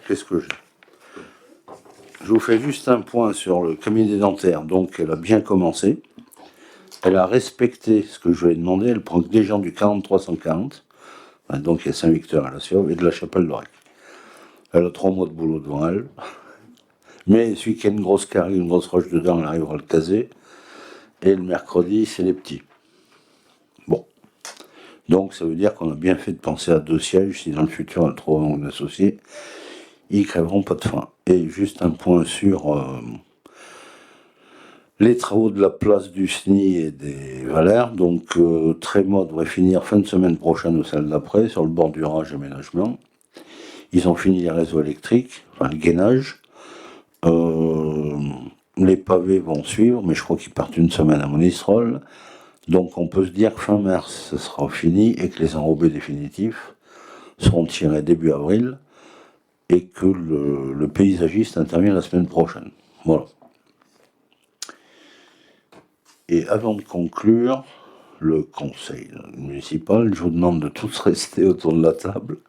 qu'est-ce que j'ai? Je vous fais juste un point sur le cabinet dentaire. Donc elle a bien commencé. Elle a respecté ce que je lui ai demandé. Elle prend que des gens du 4340. Donc il y a Saint-Victor à la Sauve et de la Chapelle d'Orec. Elle a 3 mois de boulot devant elle. Mais celui qui a une grosse carie, une grosse roche dedans, elle arrivera à le caser. Et le mercredi, c'est les petits. Bon. Donc ça veut dire qu'on a bien fait de penser à 2 sièges. Si dans le futur elle trouve un associé, ils crèveront pas de faim. Et juste un point sur les travaux de la place du SNI et des Valères. Donc Tréma devrait finir fin de semaine prochaine ou celle d'après, sur le bordurage et aménagement. Ils ont fini les réseaux électriques, enfin le gainage. Les pavés vont suivre, mais je crois qu'ils partent une semaine à Monistrol. Donc on peut se dire que fin mars, ce sera fini et que les enrobés définitifs seront tirés début avril et que le paysagiste intervient la semaine prochaine. Voilà. Et avant de conclure le conseil municipal, je vous demande de tous rester autour de la table.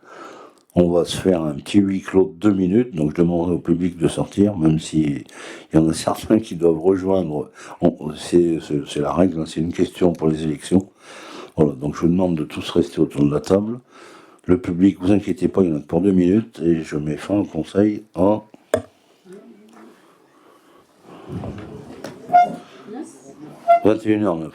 On va se faire un petit huis clos de 2 minutes, donc je demanderai au public de sortir, même s'il y en a certains qui doivent rejoindre. C'est la règle, c'est une question pour les élections. Voilà, donc je vous demande de tous rester autour de la table. Le public, vous inquiétez pas, il y en a pour 2 minutes, et je mets fin au conseil à 21h09.